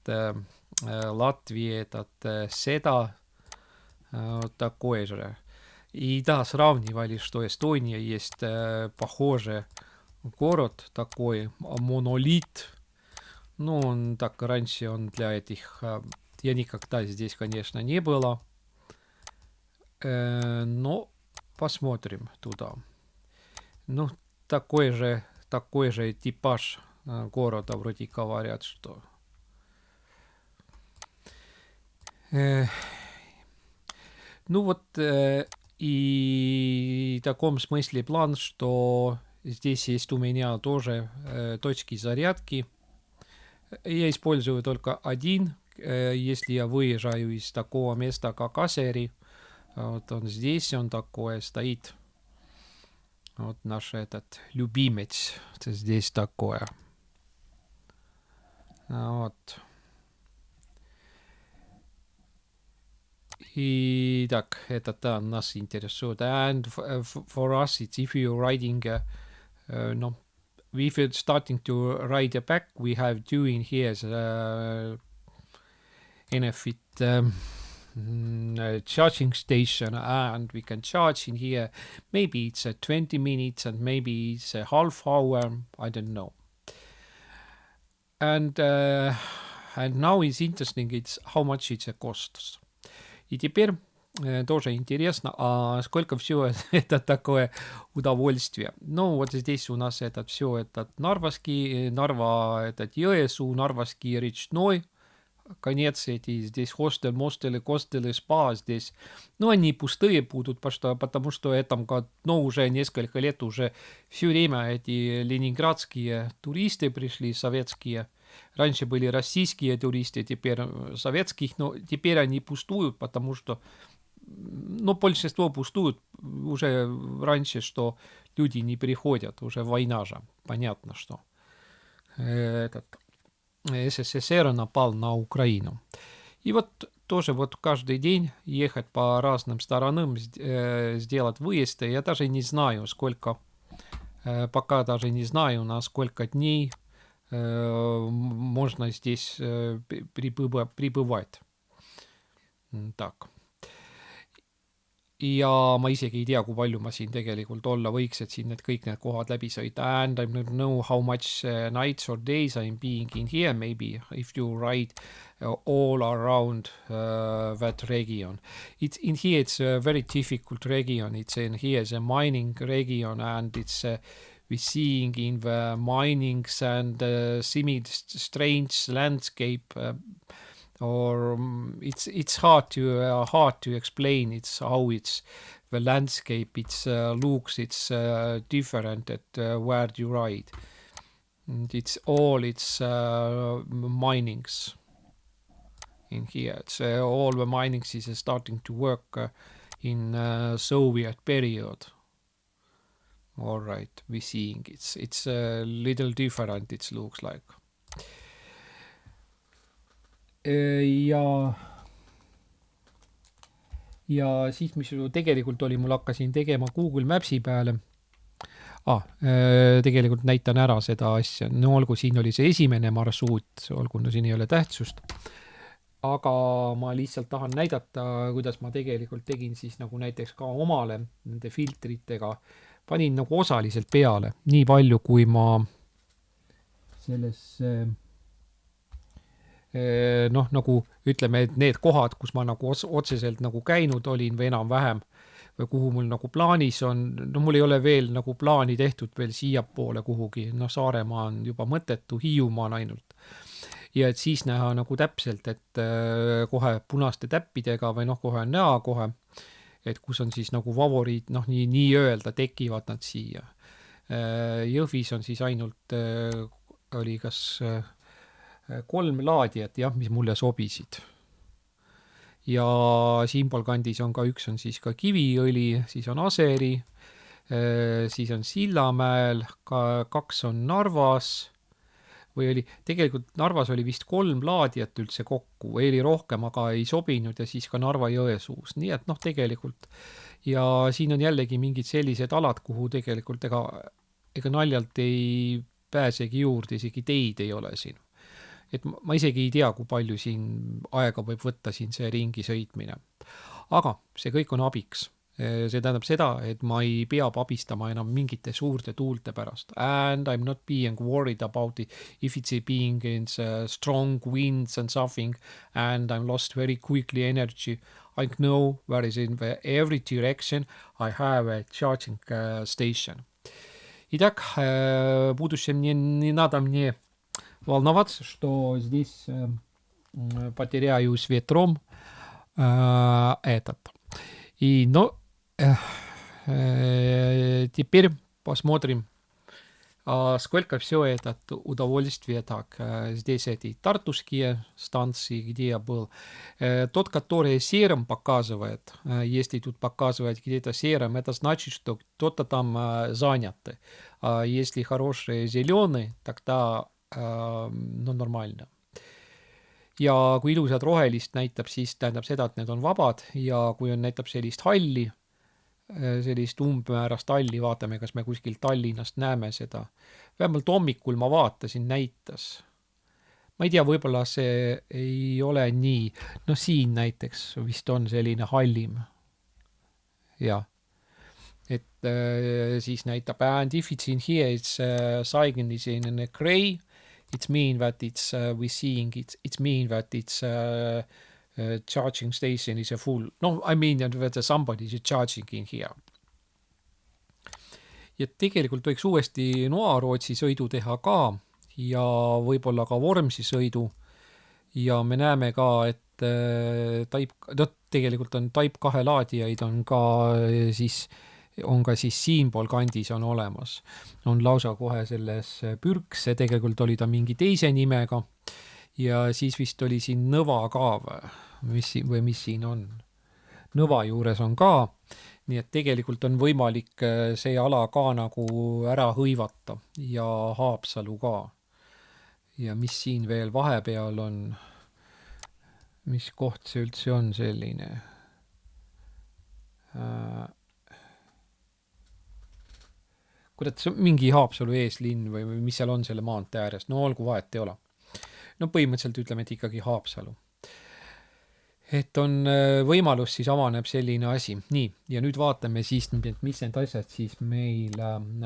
Латвии, этот Seda, вот такой же. И да, сравнивали, что Эстония есть похожий город такой, монолит. Ну, он так раньше он для этих... Я никогда здесь, конечно, не было. Но посмотрим туда. Ну, такой же типаж города, вроде говорят, что... Ну вот, и в таком смысле план, что здесь есть у меня тоже точки зарядки. Я использую только один, если я выезжаю из такого места, как Aseri. Вот он здесь, он такой стоит. Вот наш этот любимец. Это здесь такое. Вот. И так, это нас интересует. And for us, it's if you're riding, no, if you're starting to ride a back, we have two in here, Enefit charging station, and we can charge in here. Maybe it's 20 minutes and maybe it's a half hour, I don't know. And now it's interesting, it's how much it costs. И теперь тоже интересно, а сколько все это такое удовольствие. Ну, вот здесь у нас этот все этот Нарва, этот Jõesuu, Нарвский речной конец, эти здесь хостел, мостелы, костелы, спа здесь. Ну, они пустые будут, потому что это, ну, уже несколько лет уже все время эти ленинградские туристы пришли, советские. Раньше были российские туристы, теперь советских, но теперь они пустуют, потому что, ну, большинство пустуют уже раньше, что люди не приходят, уже война же, понятно, что СССР напал на Украину. И вот тоже вот каждый день ехать по разным сторонам, сделать выезды, я даже не знаю, сколько, пока даже не знаю, на сколько дней можно здесь прибывать. Так. Ja ma isegi ei tea, kui palju ma siin tegelikult olla võiks, et siin kõik need kohad läbi sõita. And I don't know how much nights or days I'm being in here, maybe if you ride all around that region. It's in here, it's a very difficult region. It's in here is a mining region, and it's we're seeing in the minings and semi-strange landscape, or it's hard to explain. It's how it's the landscape. It's looks. It's different at where you ride. And it's minings in here. It's all the minings is starting to work in Soviet period. All right, we're seeing it's a little different. It looks like. ja siis, mis tegelikult oli, mul hakkasin tegema Google Mapsi peale. Tegelikult näitan ära seda asja. No olgu, siin oli see esimene marsruut, olgu, no siin ei ole tähtsust. Aga ma lihtsalt tahan näidata, kuidas ma tegelikult tegin siis nagu näiteks ka omale nende filtritega. Panin nagu osaliselt peale, nii palju, kui ma selles nagu ütleme, et need kohad, kus ma nagu otseselt nagu käinud olin või enam-vähem või kuhu mul nagu plaanis on, no mul ei ole veel nagu plaani tehtud veel siiapoole kuhugi, Saaremaa on juba mõttetu, Hiiumaa on ainult. Ja et siis näha nagu täpselt, et kohe punaste täppidega või kohe on näha kohe, et kus on siis nagu favoriit, nii öelda tekivad nad siia. Jõhvis on siis ainult, oli kas 3 laadijat, mis mulle sobisid. Ja siinpool kandis on ka üks on siis ka kiviõli, siis on Aseri, siis on Sillamäel, 2 on Narvas, või oli, tegelikult Narvas oli vist 3 laadijat üldse kokku, või oli rohkem, aga ei sobinud ja siis ka Narva Jõesuus, nii et tegelikult. Ja siin on jällegi mingid sellised alad, kuhu tegelikult ega naljalt ei pääsegi juurde, isegi teid ei ole siin. Et ma isegi ei tea, kui palju siin aega võib võtta siin see ringi sõitmine. Aga see kõik on abiks. See tähendab seda, et ma ei pea abistama enam mingite suurte tuulte pärast. And I'm not being worried about it if it's being in strong winds and something and I'm lost very quickly energy. I know where is in every direction I have a charging station. Итак, будущее мне не надо мне волноваться, что здесь потеряюсь ветром этот. И, теперь посмотрим, сколько все это удовольствие. Так, здесь эти тартушские станции, где я был. Тот, который серым показывает, если тут показывает где-то серым, это значит, что кто-то там занят. Если хороший зеленый, тогда nормaalne. Ja kui ilusad rohelist näitab, siis tähendab seda, et need on vabad ja kui on näitab sellist halli, sellist umbmäärast halli, vaatame, kas me kuskil Tallinnast näeme seda. Vähemalt hommikul ma vaatasin, näitas. Ma ei tea, võib-olla see ei ole nii. Siin näiteks vist on selline hallim. Ja. Et siis näitab, and if it's in here, it's sign is in a gray, it's mean that it's we seeing it's mean that it's charging station is a full. I mean that somebody is charging in here. Ja tegelikult võiks uuesti Noarootsi sõidu teha ka ja võib-olla ka Vormsi sõidu. Ja me näeme ka, et tegelikult on Type 2 laadijaid on ka siis siinpool kandis on olemas. On lausa kohe selles Pürks, see tegelikult oli ta mingi teise nimega ja siis vist oli siin Nõva ka mis siin on. Nõva juures on ka, nii et tegelikult on võimalik see ala ka nagu ära hõivata ja Haapsalu ka. Ja mis siin veel vahepeal on, mis koht see üldse on selline? Kurat, see on mingi Haapsalu eeslinn või mis seal on selle maantee ääres. Olgu vahet ei ole. Põhimõtteliselt ütleme, et ikkagi Haapsalu. Et on võimalus, siis avaneb selline asi. Nii, ja nüüd vaatame siis, mis need asjad siis meil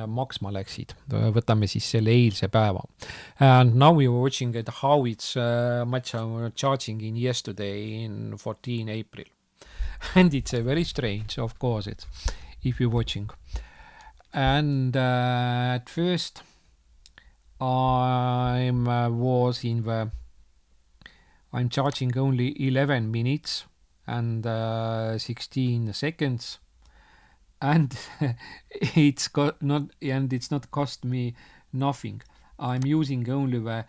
maksma läksid. Võtame siis selle eilse päeva. And now we were watching at how it's much charging in yesterday in 14 April. And it's very strange, of course, it's, if you're watching. And at first I'm charging only 11 minutes and 16 seconds and it's not cost me nothing. I'm using only the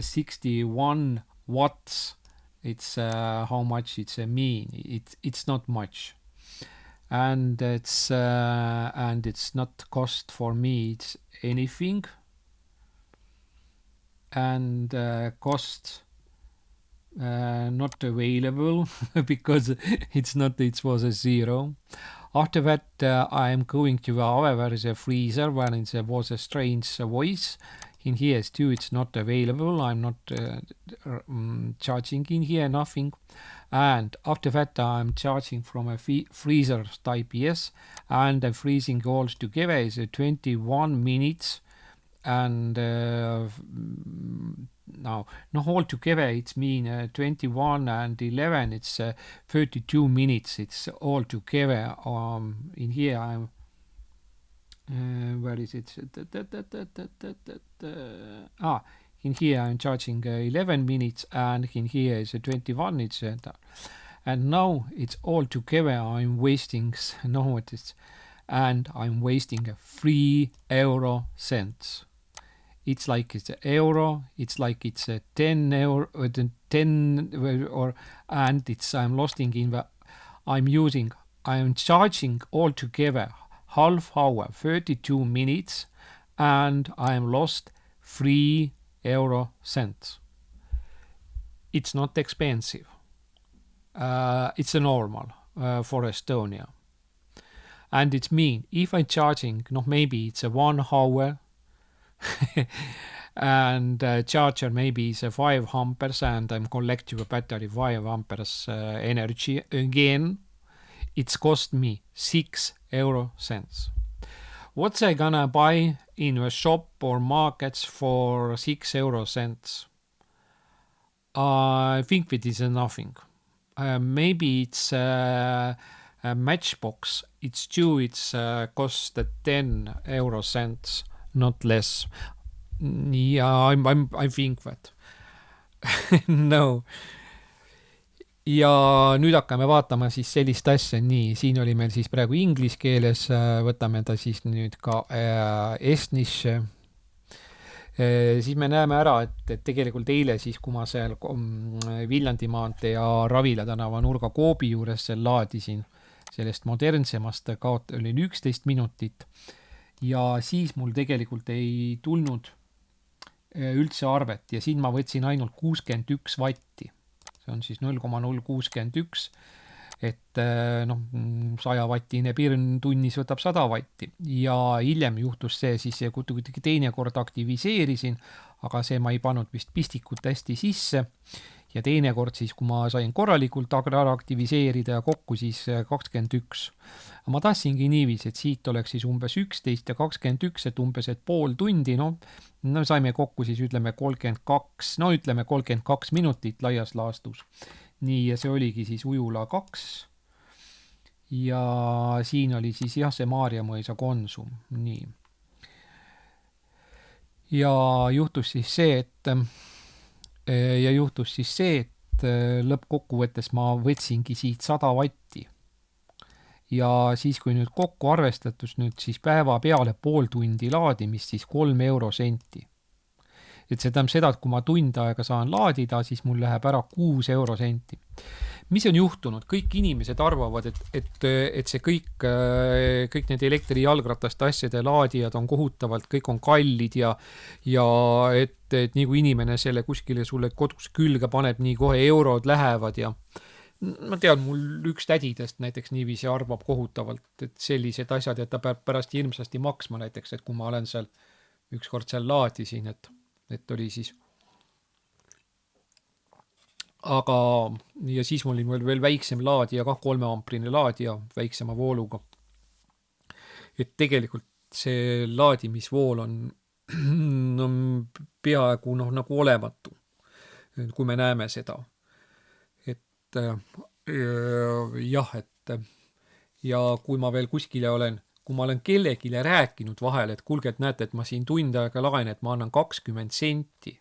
61 watts. It's how much it's mean. It's not much. And it's not cost for me it's anything and cost not available because it was a 0. After that, I am going to however the freezer when there was a strange voice. In here too, it's not available. I'm not charging in here, nothing. And after that, I'm charging from a freezer type yes, and I'm freezing all together is 21 minutes. And now, all together it's mean 21 and 11. It's 32 minutes. It's all together. In here I'm. Where is it? In here I'm charging 11 minutes, and in here is 21. It's and now it's all together. I'm wasting and I'm wasting 3 euro cents. It's like it's a euro. It's like it's a 10 euro, 10 or and it's I'm losing in the. I'm charging all together. Half hour, 32 minutes, and I am lost 3 euro cents. It's not expensive. It's a normal for Estonia. And it's mean, if I'm charging, maybe it's a 1 hour, and charger maybe is a 5 amperes, and I'm collecting a battery 5 amperes energy again, it's cost me 6 euro cents. What's I gonna buy in a shop or markets for 6 euro cents? I think it is nothing. Maybe it's a matchbox. It's true, it's cost 10 euro cents, not less. Yeah, I think that. No. Ja nüüd hakkame vaatama siis sellist asja, nii, siin oli meil siis praegu inglis keeles, võtame ta siis nüüd ka estnisse. Siis me näeme ära, et tegelikult eile siis, kui ma seal Viljandi maantee ja Ravila tänava nurga koobi juures seal laadisin sellest modernsemast, olin 11 minutit ja siis mul tegelikult ei tulnud üldse arvet ja siin ma võtsin ainult 61 vatti. See on siis 0,061, et 100-vattine pirn tunnis võtab 100 vatti ja hiljem juhtus see siis kuidagi teine kord aktiviseerisin, aga see ma ei pannud vist pistikut hästi sisse ja teine kord siis, kui ma sain korralikult aktiviseerida ja kokku siis 21. Ma tahtsingi niiviisi, et siit oleks siis umbes 11 ja 21, et umbes pool tundi, saime kokku siis ütleme 32 minutit laias laastus. Nii, ja see oligi siis Ujula 2 ja siin oli siis see Maarjamõisa Konsum. Nii. Ja juhtus siis see, et lõppkokkuvõttes ma võtsingi siit 100 vatti. Ja siis, kui nüüd kokku arvestatus nüüd siis päeva peale pool tundi laadimist, siis 3 euro senti. Et see tähendab seda, et kui ma tund aega saan laadida, siis mul läheb ära 6 euro senti. Mis on juhtunud? Kõik inimesed arvavad, et see kõik need elektrijalgratast asjade laadijad on kohutavalt, kõik on kallid ja et nii kui inimene selle kuskile sulle kodus külge paneb, nii kohe eurod lähevad ja ma tean, mul üks tädidest näiteks niiviisi arvab kohutavalt, et sellised asjad, et ta peab pärast hirmsasti maksma näiteks, et kui ma olen seal ükskord seal laadisin, et oli siis aga ja siis mul oli veel väiksem laadija, 3-amprine laadija väiksema vooluga. Et tegelikult see laadimisvool on peaaegu nagu olematu, kui me näeme seda. Ja kui ma veel kuskile kui ma olen kellegile rääkinud vahel, et kuulge, et näete, et ma siin tund aega laen, et ma annan 20 senti,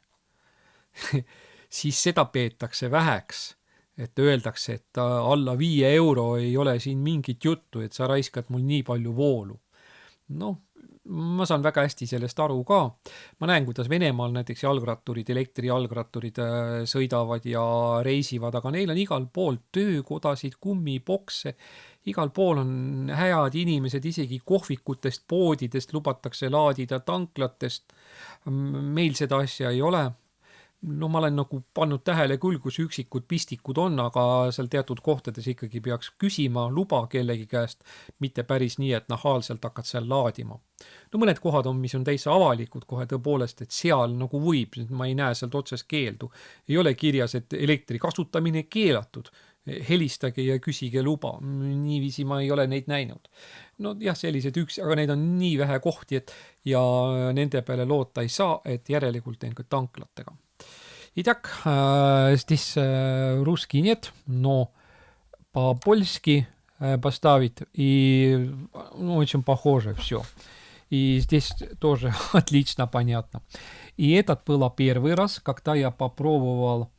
siis seda peetakse väheks, et öeldakse, et alla 5 euro ei ole siin mingit juttu, et sa raiskad mul nii palju voolu. Ma saan väga hästi sellest aru ka. Ma näen, kuidas Venemaal näiteks elektrijalgratturid sõidavad ja reisivad, aga neil on igal pool töökodasid, kummibokse, igal pool on head inimesed, isegi kohvikutest, poodidest lubatakse laadida, tanklatest. Meil seda asja ei ole. no ma olen nagu pannud tähele küll, kus üksikud pistikud on, aga seal teatud kohtades ikkagi peaks küsima luba kellegi käest, mitte päris nii, et nahaalselt hakkad seal laadima. No mõned kohad on, mis on täitsa avalikud kohe tõepoolest, et seal nagu võib, ma ei näe sealt otsest keeldu. Ei ole kirjas, et elektri kasutamine keelatud. Helistage ja küsige luba. Niiviisi ma ei ole neid näinud. No jah, sellised aga neid on nii vähe kohti, et ja nende peale loota ei saa, et järelikult teen ka tanklatega. Итак, здесь русский нет, но по-польски поставить, и очень похоже все. И здесь тоже отлично понятно. И этот был первый раз, когда я попробовал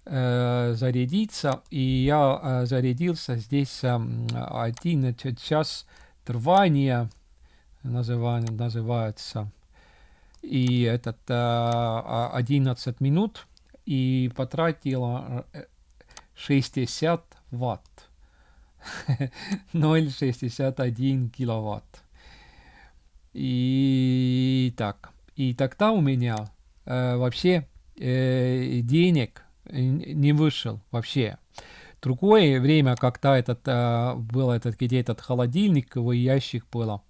зарядиться, и я зарядился здесь 1 час трвания, называется, и этот 11 минут, и потратила 60 ватт, 0,61 киловатт. И так, и тогда у меня вообще денег не вышел вообще. Другое время, когда был где этот холодильниковый ящик было,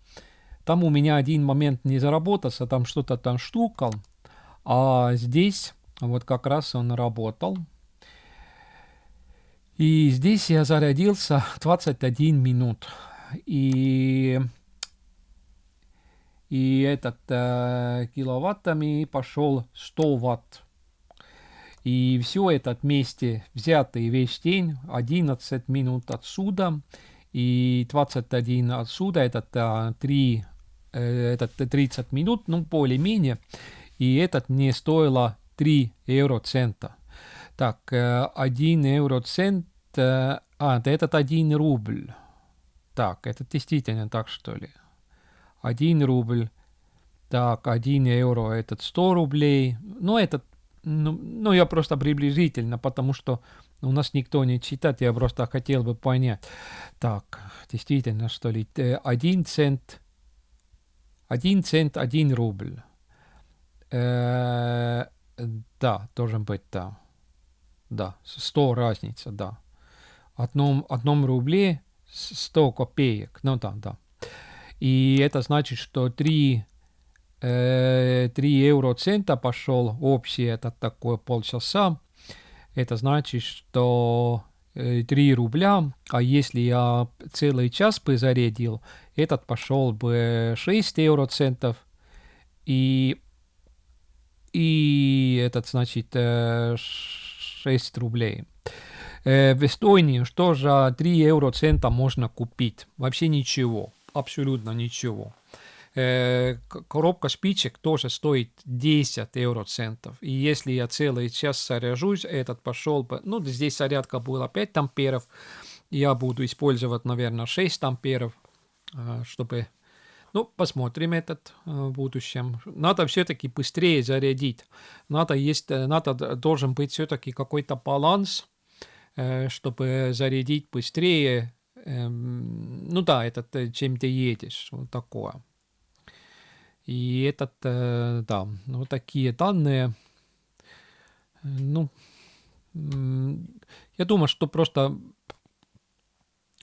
там у меня один момент не заработался, там что-то там штукал, а здесь вот как раз он работал. И здесь я зарядился 21 минут. И киловаттами пошел 100 ватт. И все это вместе взятый весь день, 11 минут отсюда, и 21 отсюда, 30 минут, ну, более-менее, и этот мне стоило 3 евроцента. Так, 1 евроцент, этот 1 рубль. Так, это действительно так, что ли? 1 рубль, так, 1 евро, этот 100 рублей, ну, этот, ну, я просто приблизительно, потому что у нас никто не читает, я просто хотел бы понять. Так, действительно, что ли, 1 цент, 1 рубль. Да, должен быть, да. Да, 100 разница, да. Одном рубле 100 копеек, ну да. И это значит, что 3 евроцента пошел общий этот такой полчаса. Это значит, что 3 рубля, а если я целый час бы зарядил, этот пошел бы 6 евроцентов. И этот, значит, 6 рублей. В Эстонии что же 3 евроцента можно купить? Вообще ничего. Абсолютно ничего. Коробка спичек тоже стоит 10 евроцентов. И если я целый час заряжусь, этот пошел бы... Ну, здесь зарядка была 5 амперов. Я буду использовать, наверное, 6 амперов, чтобы... Ну, посмотрим этот в будущем. Надо все-таки быстрее зарядить. Должен быть все-таки какой-то баланс, чтобы зарядить быстрее. Ну да, чем ты едешь. Вот такое. И да, вот такие данные. Ну, я думаю, что просто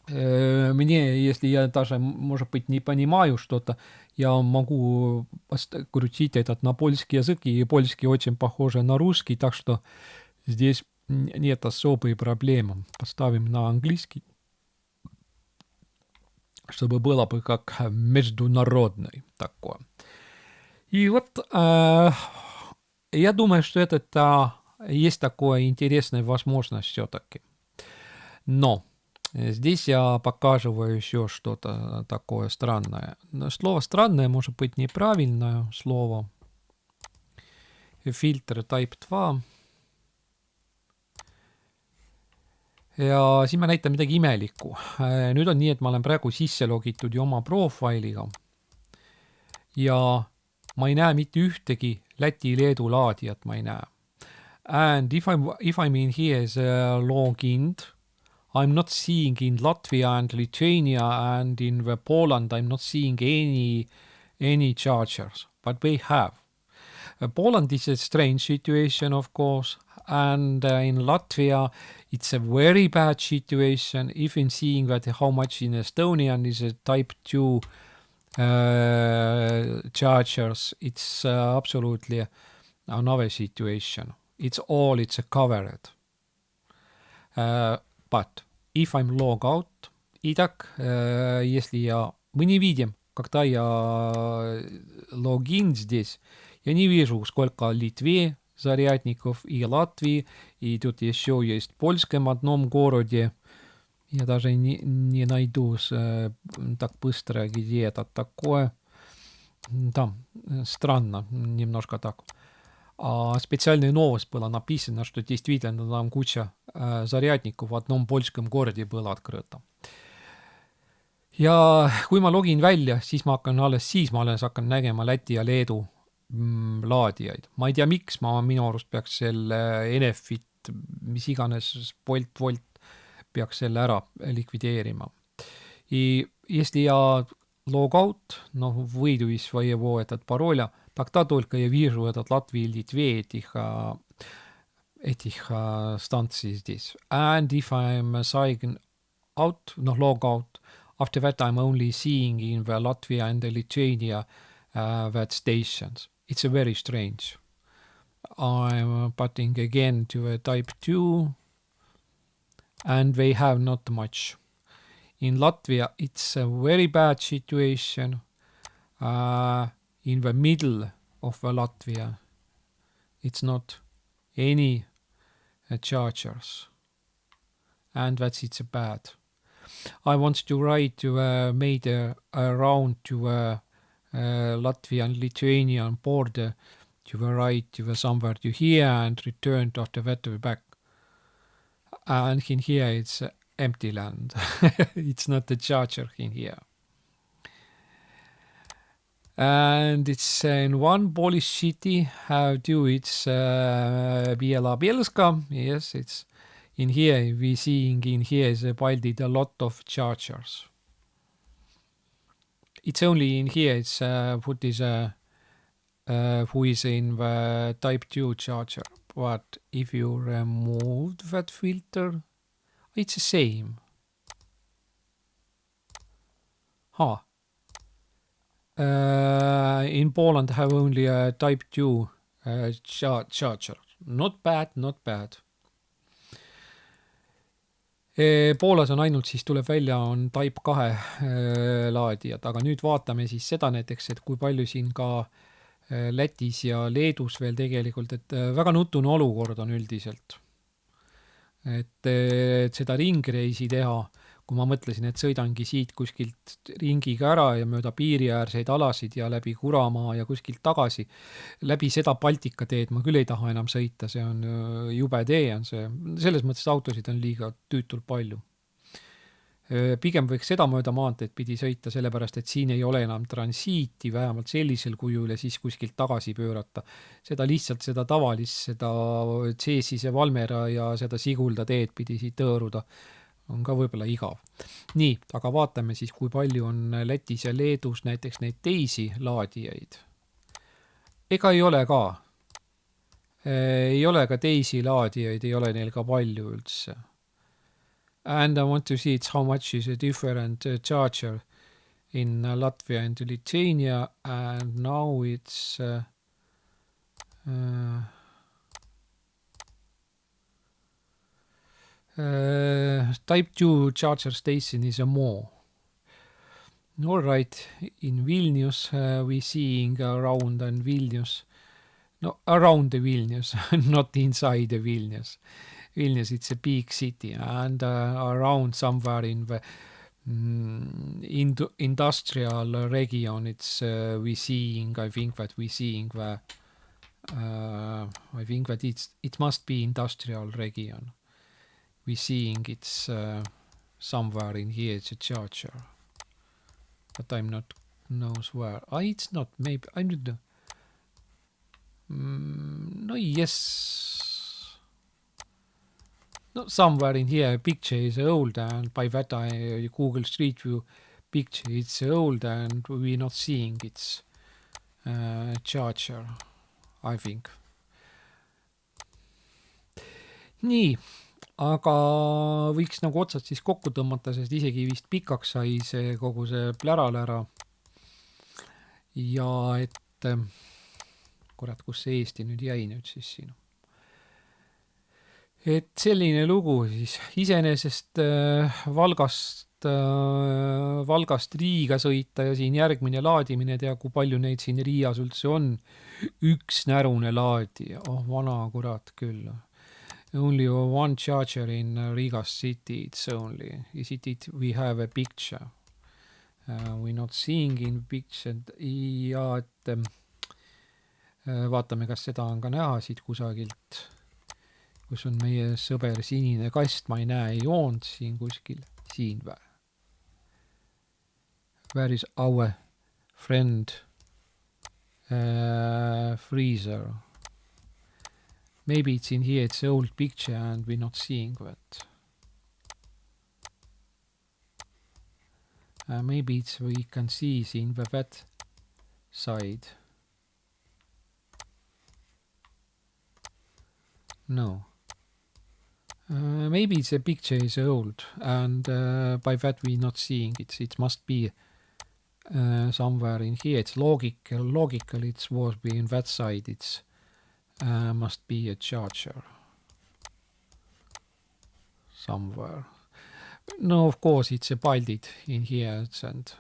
мне, если я даже, может быть, не понимаю что-то, я могу крутить на польский язык, и польский очень похож на русский, так что здесь нет особой проблемы. Поставим на английский, чтобы было бы как международный такое. И вот я думаю, что это есть такая интересная возможность все-таки. Но здесь я показываю еще что-то такое странное. Слово странное может быть неправильное слово. Фильтр Type 2. Ja siin ma näitan midagi imelikku. Nüüd on nii, et ma olen praegu sisse logitud ju oma profiiliga. Ja ma ei näe mitte ühtegi Läti-Leedu laadijat, ma ei näe. And if I'm in here as logged, I'm not seeing in Latvia and Lithuania and in Poland, I'm not seeing any chargers, but we have. Poland is a strange situation, of course, and in Latvia, it's a very bad situation. Even seeing that how much in Estonian is a Type 2 chargers, it's absolutely another situation. It's covered. But if I'm log out, итак, если я... Мы не видим, когда я логин здесь, я не вижу, сколько Литве зарядников и Латвии, и тут еще есть в польском одном городе. Я даже не найду так быстро, где это такое. Там странно, немножко так. А специальная новость была написана, что действительно там куча зарядников в одном польском городе было открыто. Ja kui ma login välja, siis ma alles hakkan nägema Läti ja Leedu laadijaid. Ma ei tea, miks minu arust peaks selle Enefit, mis iganes Volt peaks selle ära likvideerima. И если я логаут, выйду из своего пароля, тогда только я вижу этот Латвии и Литве этих станций здесь. And if I'm sign out, log out, after that I'm only seeing in the Latvia and the Lithuania that stations. It's very strange. I'm putting again to a Type 2, and they have not much. In Latvia, it's a very bad situation. In the middle of Latvia, it's not any chargers, and it's bad. I want to ride to made a round to Latvia and Lithuanian border to ride to somewhere to here and return after that back. And in here it's empty land. It's not a charger in here. And it's in one Polish city. How do it's Bielska? Yes, it's in here. We seeing in here is built a lot of chargers. It's only in here. It's put is who is in the Type 2 charger. But if you remove that filter, it's the same. In Poland have only a Type 2 charger. Not bad, not bad. Poolas on ainult siis tuleb välja on Type 2 laadijad, aga nüüd vaatame siis seda näiteks, et kui palju siin ka Lätis ja Leedus veel tegelikult, et väga nutune olukord on üldiselt. Et seda ringreisi teha, kui ma mõtlesin, et sõidangi siit kuskilt ringiga ära ja mööda piiriäärseid alasid ja läbi Kuramaa ja kuskilt tagasi, läbi seda Baltika teed ma küll ei taha enam sõita, see on jube tee on see. Selles mõttes autosid on liiga tüütult palju. Pigem võiks seda mööda maanteed pidi sõita, sellepärast, et siin ei ole enam transiiti, vähemalt sellisel kujul ja siis kuskilt tagasi pöörata. Seda lihtsalt seda tavalist, seda Ceesise Valmera ja seda Sigulda teed pidi siit tõõruda on ka võib-olla igav. Nii, aga vaatame siis, kui palju on Lätis ja Leedus näiteks neid teisi laadijaid. Ega ei ole ka. Ei ole ka teisi laadijaid, ei ole neil ka palju üldse. And I want to see how much is a different charger in Latvia and Lithuania, and now it's Type 2 charger station is a more. All right, in Vilnius we seeing around in Vilnius. No, around the Vilnius, not inside the Vilnius. Vilnius, it's a big city, and around somewhere in the industrial region, it's we seeing. I think that it must be industrial region. We seeing it's somewhere in here. It's a charger, but I'm not knows where. It's not. Maybe I don't know. No, yes. No, somewhere in here a picture is old, and by that I Google Street View picture it's old, and we're not seeing its charger. I think. Nii, aga võiks nagu otsad siis kokku tõmmata, sest isegi vist pikaks sai see kogu see plära-lära. Ja et, kurat, kus see Eesti nüüd jäi nüüd siis siin. Et selline lugu siis iseenesest Valgast Riiga sõita ja siin järgmine laadimine tea, kui palju neid siin Riias üldse on. Üks närune laadija. Vana kurat küll. Only one charger in Riga city, it's only. Is it we have a picture? We're not seeing in picture. Ja et vaatame, kas seda on ka näha siit kusagilt. Kus on meie sõber sinine kast, ma ei näe joont siin kuskil. Siin vä. Where is our friend freezer? Maybe it's in here, it's an old picture and we're not seeing that. Maybe it's we can see in that side. No. Maybe it's a picture is old and by that we're not seeing it. It must be somewhere in here. It's logical it was be in that side. It's must be a charger somewhere. No, of course, it's a balded in here. And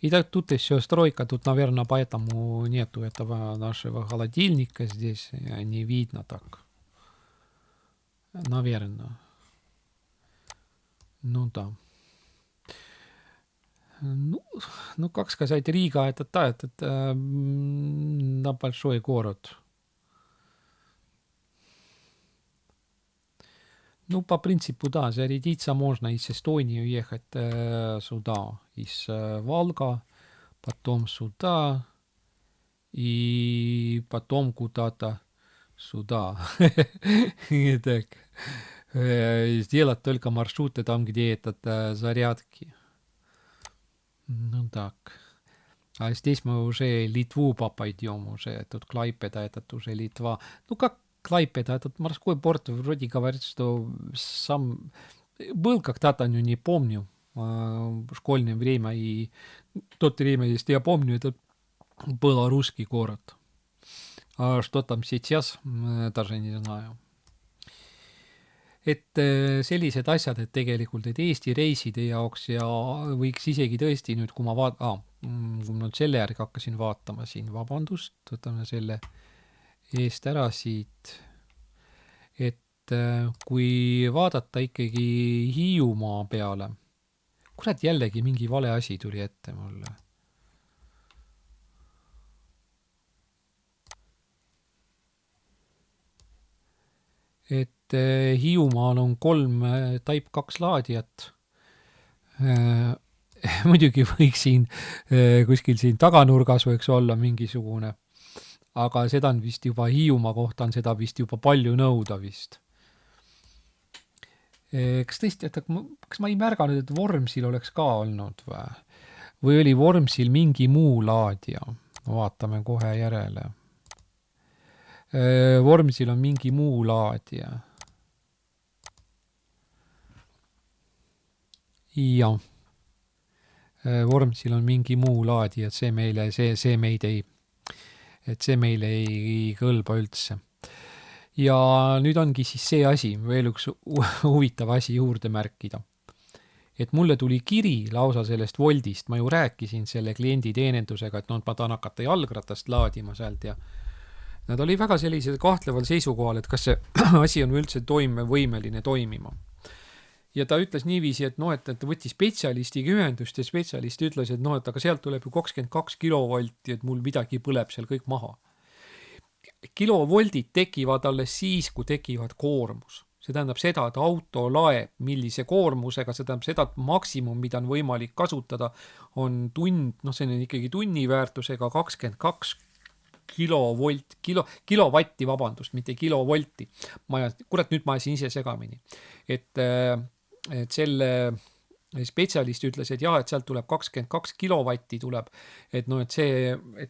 и так тут еще стройка. Тут, наверное, поэтому нету этого нашего холодильника здесь. Не видно так. Наверное. Ну да. Ну, как сказать, Рига это на большой город. Ну, по принципу, да, зарядиться можно из Эстонии уехать сюда, из Волга, потом сюда и потом куда-то сюда. Так. Сделать только маршруты там, где этот зарядки. Ну так. А здесь мы уже Литву пойдем уже. Тут Клайпеда, этот уже Литва. Ну как Клайпеда, этот морской порт вроде говорит, что сам был когда-то, но не помню, в школьное время. И в то время, если я помню, это был русский город. А что там сейчас, даже не знаю. Et sellised asjad, et tegelikult et Eesti reiside jaoks ja võiks isegi tõesti nüüd, kui ma kui ma selle järgi hakkasin vaatama siin, vabandust, võtame selle eest ära siit, et kui vaadata ikkagi Hiiumaa peale, kurat jällegi mingi vale asi tuli ette mulle. Et Hiiumaal on 3 Type 2 laadijat. Muidugi võiks siin kuskil siin taganurgas võiks olla mingisugune, aga seda on vist juba Hiiumaa kohta on seda vist juba palju nõuda vist. Kas tõesti, kas ma ei märganud, et Vormsil oleks ka olnud või oli Vormsil mingi muu laadija? Vaatame kohe järele. Vormsil on mingi muu laadija. Ja. Vormsil on mingi muu laadija, et see meile ei kõlba üldse. Ja nüüd ongi siis see asi, veel üks huvitav asi juurde märkida. Et mulle tuli kiri lausa sellest Woldist, ma ju rääkisin selle kliendi teenendusega, et ma tahan hakata jalgratast laadima sealt ja nad oli väga sellised kahtleval seisukohal, et kas see asi on üldse võimeline toimima. Ja ta ütles niiviisi, et et võttis spetsialistiga ühendust ja spetsialist ütles, et et aga sealt tuleb ju 22 kilovolti, et mul midagi põleb seal kõik maha. Kilovoldid tekivad alles siis, kui tekivad koormus. See tähendab seda, et auto laeb millise koormusega, see tähendab seda, et maksimum, mida on võimalik kasutada, on see on ikkagi tunni väärtusega 22 kilovatti, vabandust, mitte kilovolti. Kurat, nüüd ma siin ise segamini. Et selle spetsialist ütles, et jah, et sealt tuleb 22 kilovatti tuleb, et no, et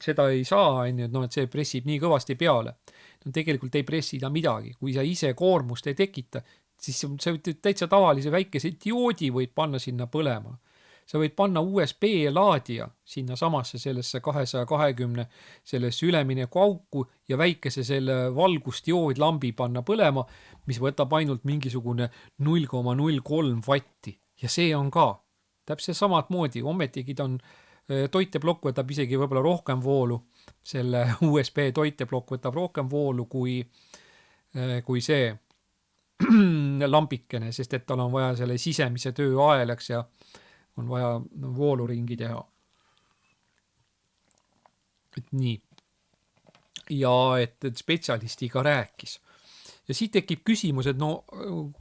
seda ei saa, et no, et see pressib nii kõvasti peale. No tegelikult ei pressi ta midagi. Kui sa ise koormust ei tekita, siis sa võid täitsa tavalise väikese dioodi võid panna sinna põlema. Sa võid panna USB laadija sinna samasse sellesse 220 sellesse ülemineku auku ja väikese selle valgusdioodlambi panna põlema, mis võtab ainult mingisugune 0,03 vatti. Ja see on ka täpselt samad moodi. Ometigi ta on toiteblokk võtab isegi võib-olla rohkem voolu. Selle USB toiteblokk võtab rohkem voolu kui see lambikene, sest et tal on vaja selle sisemise töö aelaks ja on vaja vooluringi teha. Et nii. Ja et spetsialistiga rääkis. Ja siit tekib küsimus, et no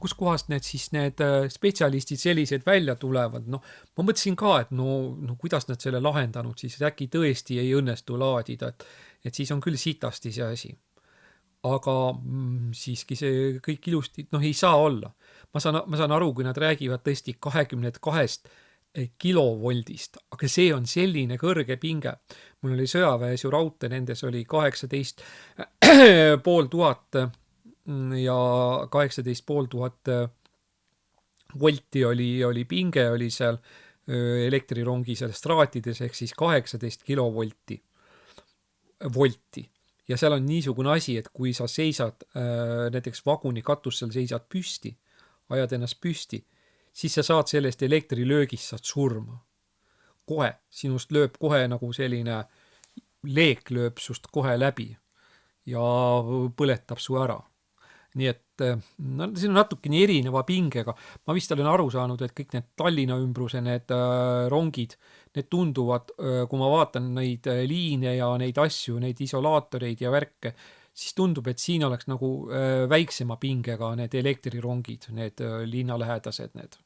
kus kohast need spetsialistid sellised välja tulevad. No, ma mõtlesin ka, et no kuidas nad selle lahendanud, siis äkki tõesti ei õnnestu laadida, et siis on küll sitasti see asi. Aga siiski see kõik ilusti, ei saa olla. Ma saan aru, kui nad räägivad tõesti 22 kilovoldist, aga see on selline kõrge pinge. Mul oli sõjaväes ju raudte, nendes oli 18 500 ja 18 500 volti oli pinge, oli seal elektrirongi seal straatides, ehk siis 18 kilovolti. Ja seal on niisugune asi, et kui sa seisad näiteks vaguni katusel seisad püsti, ajad ennast püsti, siis sa saad sellest elektrilöögist saad surma. Kohe, sinust lööb kohe nagu selline leek lööb sust kohe läbi ja põletab su ära. Nii et see on natukene erineva pingega. Ma vist olen aru saanud, et kõik need Tallinna ümbruse, need rongid, need tunduvad, kui ma vaatan neid liine ja neid asju, neid isolaatoreid ja värke, siis tundub, et siin oleks nagu väiksema pingega need elektrirongid, need linnalähedased need.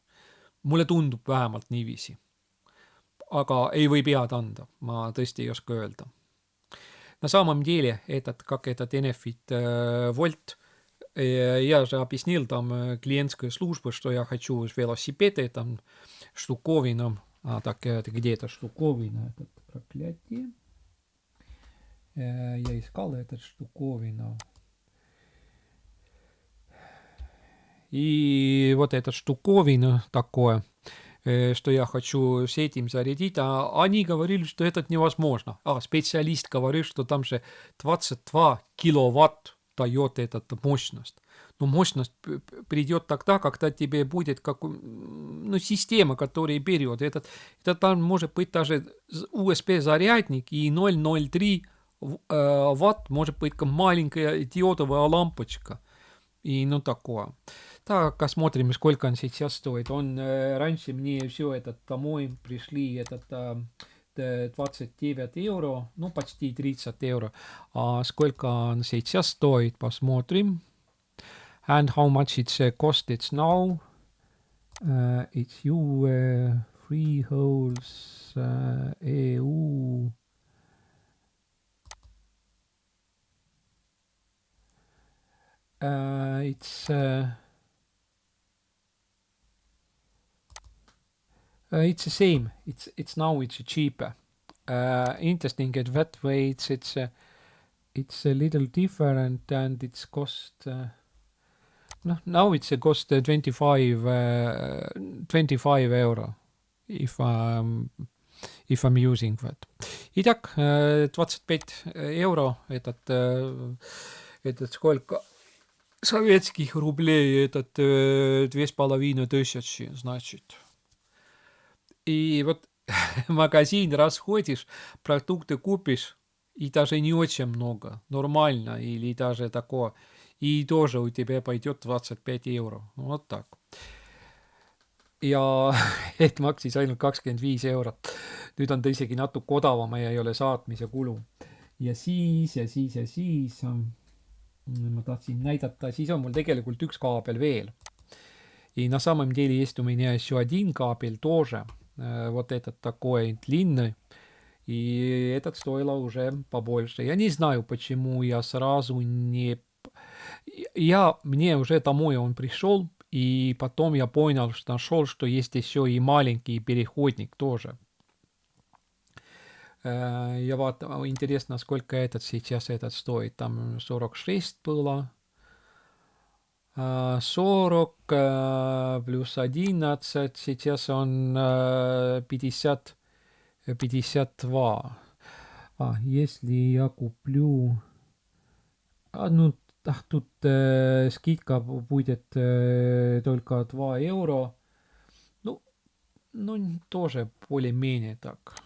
Mulle tundub vähemalt niiviisi. Aga ei või pead anda, ma tõesti ei oska öelda. На самом деле, как этот Enefit Volt, я же объяснил там клиентскую службу, что я хочу велосипеды, там штуковина, где эта штуковина, это проклятие. Я искал эту штуковину. И вот эта штуковина такое, что я хочу с этим зарядить. Они говорили, что это невозможно. Специалист говорит, что там же 22 киловатт дает эта мощность. Но мощность придет тогда, когда тебе будет система, которая берет. Это там может быть даже USB-зарядник и 0,03 ватт, может быть маленькая диодовая лампочка. И такое. Так, посмотрим, сколько он сейчас стоит. Раньше мне все это домой пришли 29 евро, почти 30 евро. А сколько он сейчас стоит, посмотрим. And how much it costs now? It's you, freeholds, EU. It's the same. It's now it's cheaper. Interesting at that way. It's a little different, and it's cost. Now it's a cost 25 euro if I'm using that. Итак, 25 евро этот сколько советских рублей, этот 2500, значит. И вот в магазин расходишь, продукты купишь, и даже не очень много, нормально, или даже такое, и тоже у тебя пойдет 25 евро. Вот так. Ja et maksis ainult 25 eurot. Nüüd on ta isegi natuke odavama ja ei ole saatmise kulu. Ja siis ma tahtsin näidata, siis on mul tegelikult üks kaabel veel. И на самом деле есть у меня еще один кабель тоже. Вот этот такой длинный. И этот стоило уже побольше. Я не знаю, почему я сразу не... Мне уже домой он пришел, И потом я понял, что нашел, что есть еще и маленький переходник тоже. Я вот, интересно, сколько этот сейчас этот стоит. Там 46 было. 40 плюс 11. Сейчас он 52. Если я куплю... тут скидка будет только 2 евро. Тоже более-менее так.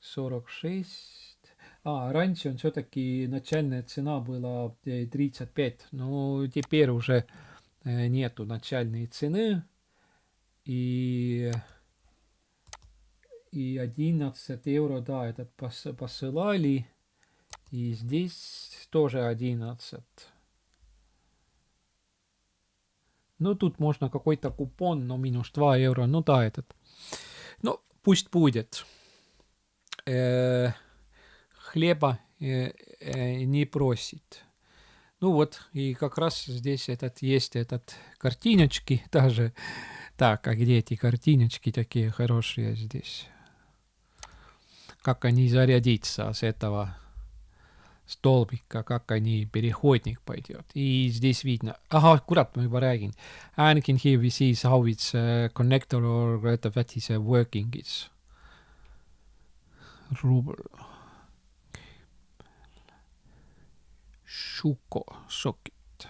46. Раньше он все-таки начальная цена была 35. Но теперь уже нету начальной цены. И 11 евро, да, этот посылали. И здесь тоже 11. Тут можно какой-то купон, но минус 2 евро. Да, этот. Пусть будет. Хлеба не просит. И как раз здесь есть картиночки даже. Так, а где эти картиночки такие хорошие здесь? Как они зарядиться с этого столбика, как они переходник пойдет. И здесь видно. Kurat, ma juba räägin. And can here we see how it's connector or that is working is. Shuko socket.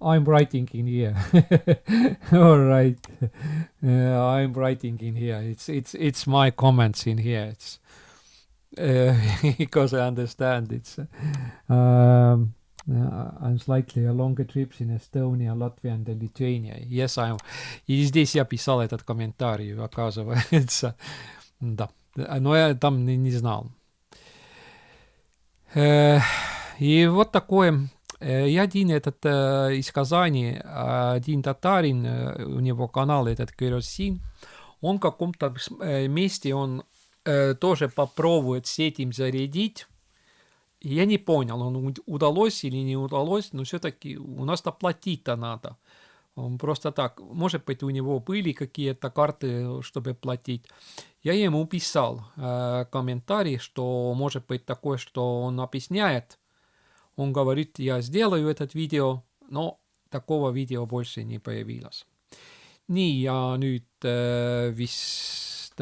I'm writing in here. All right. I'm writing in here. It's my comments in here. It's because I understand it's I'm slightly a longer trips in Estonia, Latvia and Lithuania. Yes, I'm. И здесь я писал этот комментарий, оказывается. Да. Но я там не знал. И вот такое. И один из Казани, один татарин, у него канал этот Керосин, он в каком-то месте, он тоже попробует с этим зарядить. И я не понял, он удалось или не удалось, но все-таки у нас-то платить-то надо. Он просто так, может быть, у него были какие-то карты, чтобы платить. Я ему писал комментарий, что может быть такое, что он объясняет. Он говорит, я сделаю этот видео, но такого видео больше не появилось. Nii, ja nüüd vist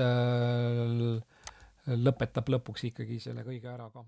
lõpetab lõpuks ikkagi selle kõige ära ka.